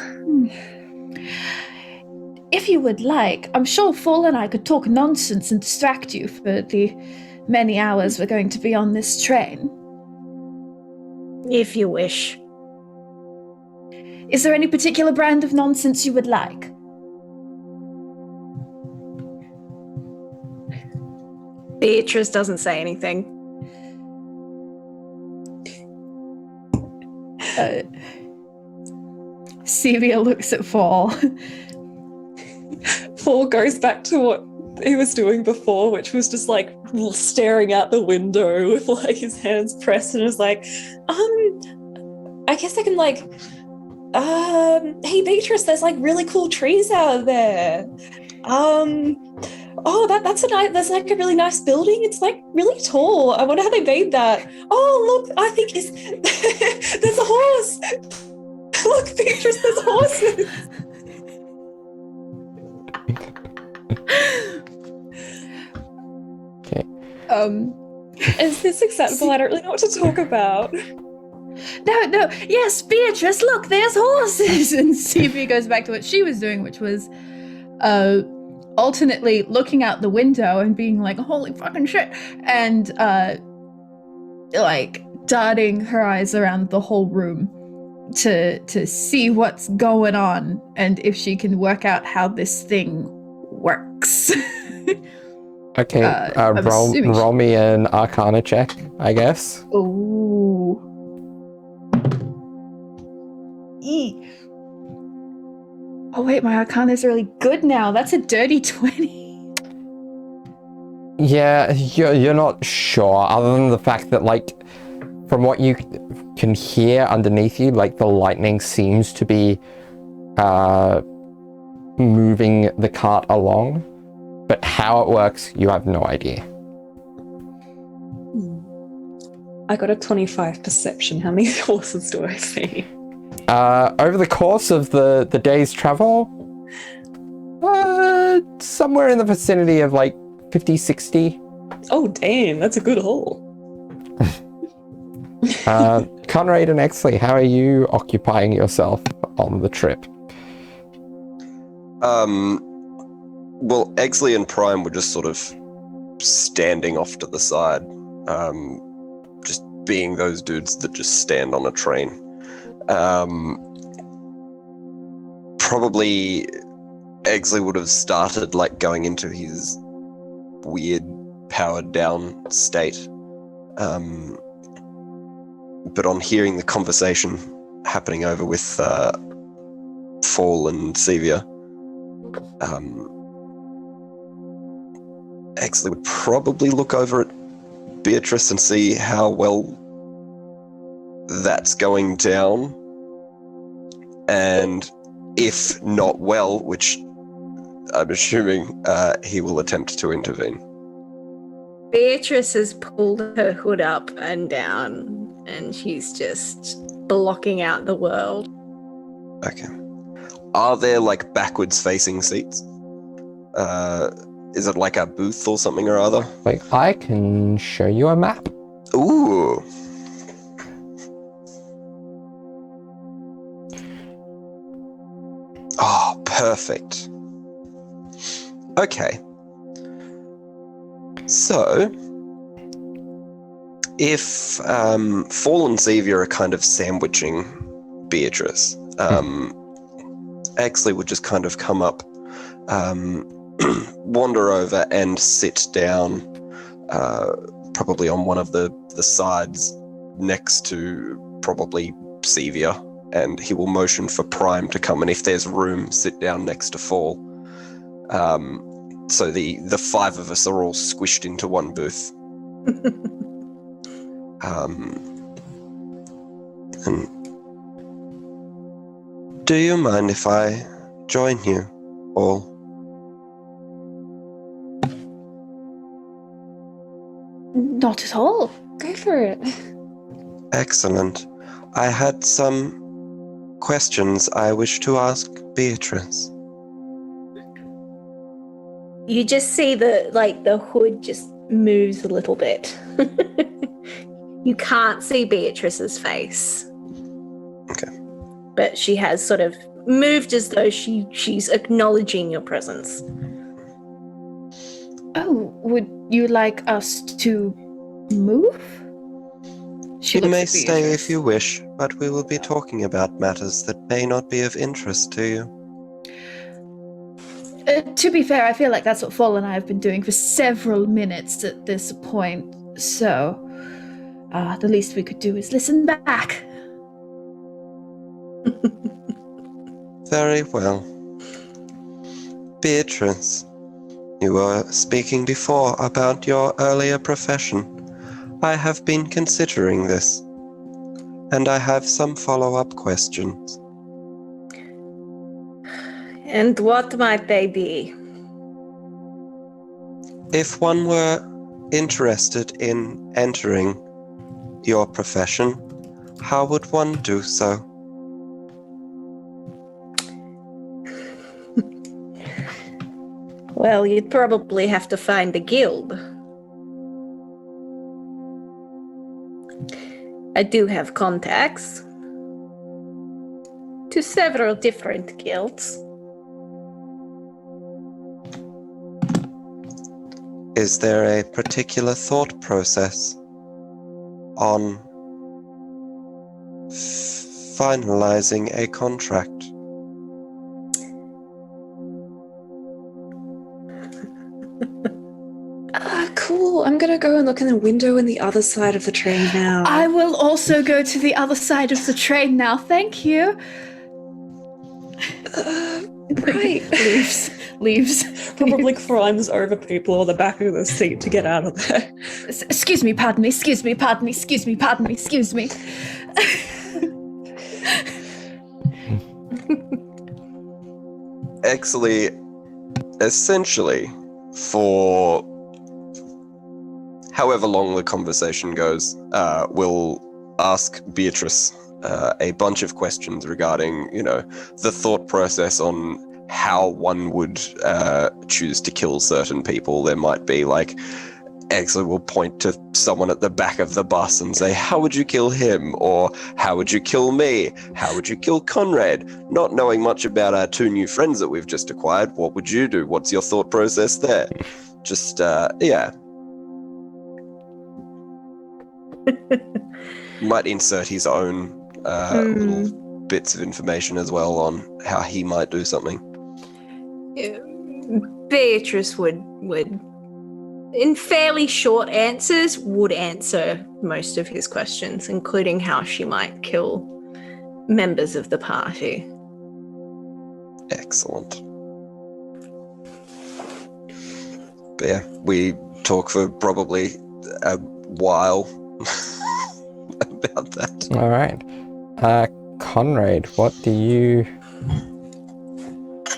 If you would like, I'm sure Fall and I could talk nonsense and distract you for the many hours we're going to be on this train. If you wish. Is there any particular brand of nonsense you would like? Beatrice doesn't say anything. Cevia looks at Fall. Fall goes back to what he was doing before, which was just like staring out the window with like his hands pressed, and is like, I guess I can like, hey Beatrice, there's like really cool trees out there. Oh, that's that's like a really nice building. It's like really tall. I wonder how they made that. Oh, look, I think it's there's a horse. Look, Beatrice, there's horses. Okay. Is this acceptable? I don't really know what to talk about. No, yes, Beatrice, look, there's horses. And Cevia goes back to what she was doing, which was alternately looking out the window and being like, holy fucking shit, and like darting her eyes around the whole room to see what's going on and if she can work out how this thing works. Okay, roll me an Arcana check, I guess. Ooh. Oh wait, my Arcana is really good now. That's a dirty 20. Yeah, you're not sure, other than the fact that, like, from what you can hear underneath you, like, the lightning seems to be moving the cart along, but how it works, you have no idea. I got a 25 perception. How many horses do I see? Over the course of the day's travel, somewhere in the vicinity of like 50, 60. Oh, damn, that's a good haul. Conrade and Exley, how are you occupying yourself on the trip? Well, Exley and Prime were just sort of standing off to the side, just being those dudes that just stand on a train. Probably Exley would have started like going into his weird powered down state. But on hearing the conversation happening over with Fall and Cevia, Exley would probably look over at Beatrice and see how well that's going down, and if not well, which I'm assuming, he will attempt to intervene. Beatrice has pulled her hood up and down, and she's just blocking out the world. Okay. Are there like backwards facing seats? Is it like a booth or something or other? Like, I can show you a map. Ooh. Oh, perfect. Okay. So, if Fall and Cevia are kind of sandwiching Beatrice, Exley would just kind of come up, wander over and sit down, probably on one of the sides next to probably Cevia, and he will motion for Prime to come, and if there's room, sit down next to Fall. So the 5 of us are all squished into one booth. And do you mind if I join you all? Not at all. Go for it. Excellent. I had some questions I wish to ask Beatrice. You just see the hood just moves a little bit. You can't see Beatrice's face. Okay. But she has sort of moved as though she's acknowledging your presence. Oh, would you like us to move? She You looks may at stay Beatrice. if you wish, but we will be talking about matters that may not be of interest to you. To be fair, I feel like that's what Fall and I have been doing for several minutes at this point, so the least we could do is listen back. Very well. Beatrice, you were speaking before about your earlier profession. I have been considering this, and I have some follow-up questions. And what might they be? If one were interested in entering your profession, how would one do so? Well, you'd probably have to find a guild. I do have contacts to several different guilds. Is there a particular thought process on finalizing a contract? Cool. I'm going to go and look in the window on the other side of the train now. I will also go to the other side of the train now, thank you. Right. Leaves. Probably climbs over people on the back of the seat to get out of there. Excuse me, pardon me, excuse me, pardon me, excuse me, pardon me, excuse me. Exley, essentially, for however long the conversation goes, will ask Beatrice a bunch of questions regarding, the thought process on how one would choose to kill certain people. There might be Exley will point to someone at the back of the bus and say, how would you kill him? Or how would you kill me? How would you kill Conrade? Not knowing much about our 2 new friends that we've just acquired, what would you do? What's your thought process there? Just, yeah. Might insert his own little bits of information as well on how he might do something. Beatrice would, in fairly short answers, would answer most of his questions, including how she might kill members of the party. Excellent. But yeah, we talk for probably a while about that. All right. Conrade, what do you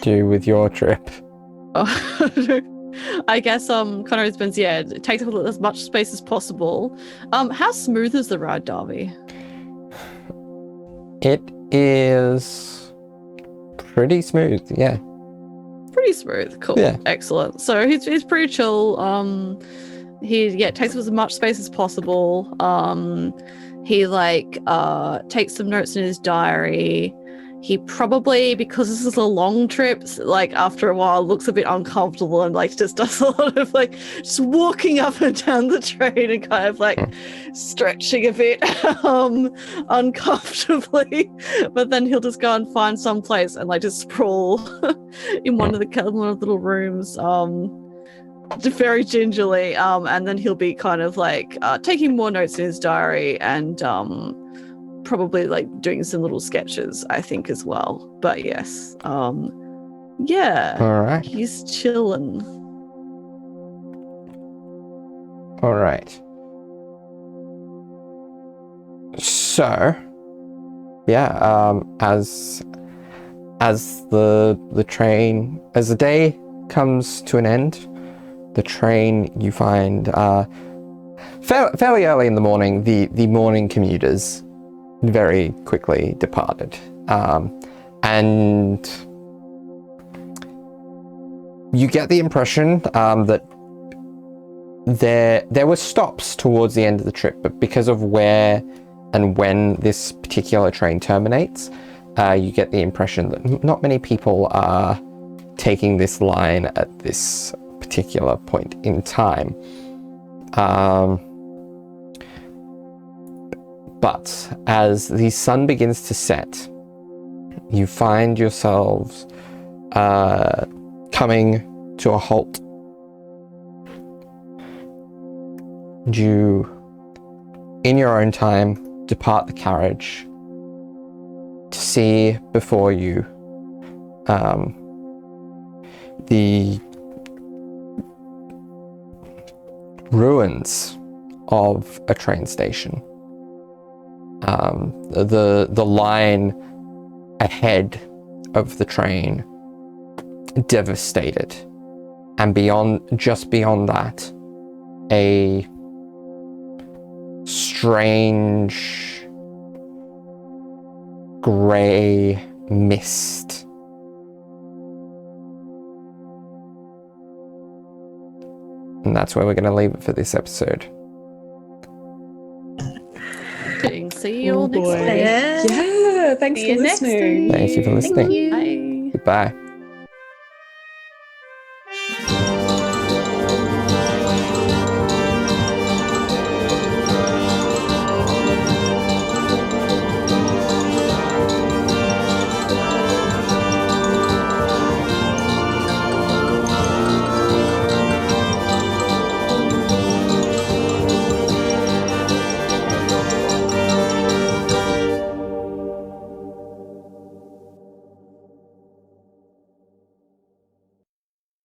do with your trip? I guess Conrade's been take up as much space as possible. How smooth is the ride, Darby? It is pretty smooth, yeah. Pretty smooth, cool, Yeah. Excellent. So he's pretty chill. He takes up as much space as possible. He takes some notes in his diary. He probably, because this is a long trip, after a while looks a bit uncomfortable and just does a lot of just walking up and down the train and kind of stretching a bit uncomfortably. But then he'll just go and find some place and just sprawl in one of the little rooms. very gingerly, and then he'll be kind of like taking more notes in his diary and probably like doing some little sketches, I think, as well. But yes, yeah, All right. he's chilling. All right. So, yeah, as the train, as the day comes to an end, the train, you find fairly early in the morning, the morning commuters very quickly departed, and you get the impression that there were stops towards the end of the trip, but because of where and when this particular train terminates, you get the impression that not many people are taking this line at this particular point in time. But as the sun begins to set, you find yourselves coming to a halt. You, in your own time, depart the carriage to see before you the ruins of a train station. The line ahead of the train devastated, and just beyond that, a strange grey mist. And that's where we're going to leave it for this episode. See you all next boy. time. Yeah. Yeah, thanks See for you next listening. time. Thank you for listening. Thank you. Bye. Goodbye.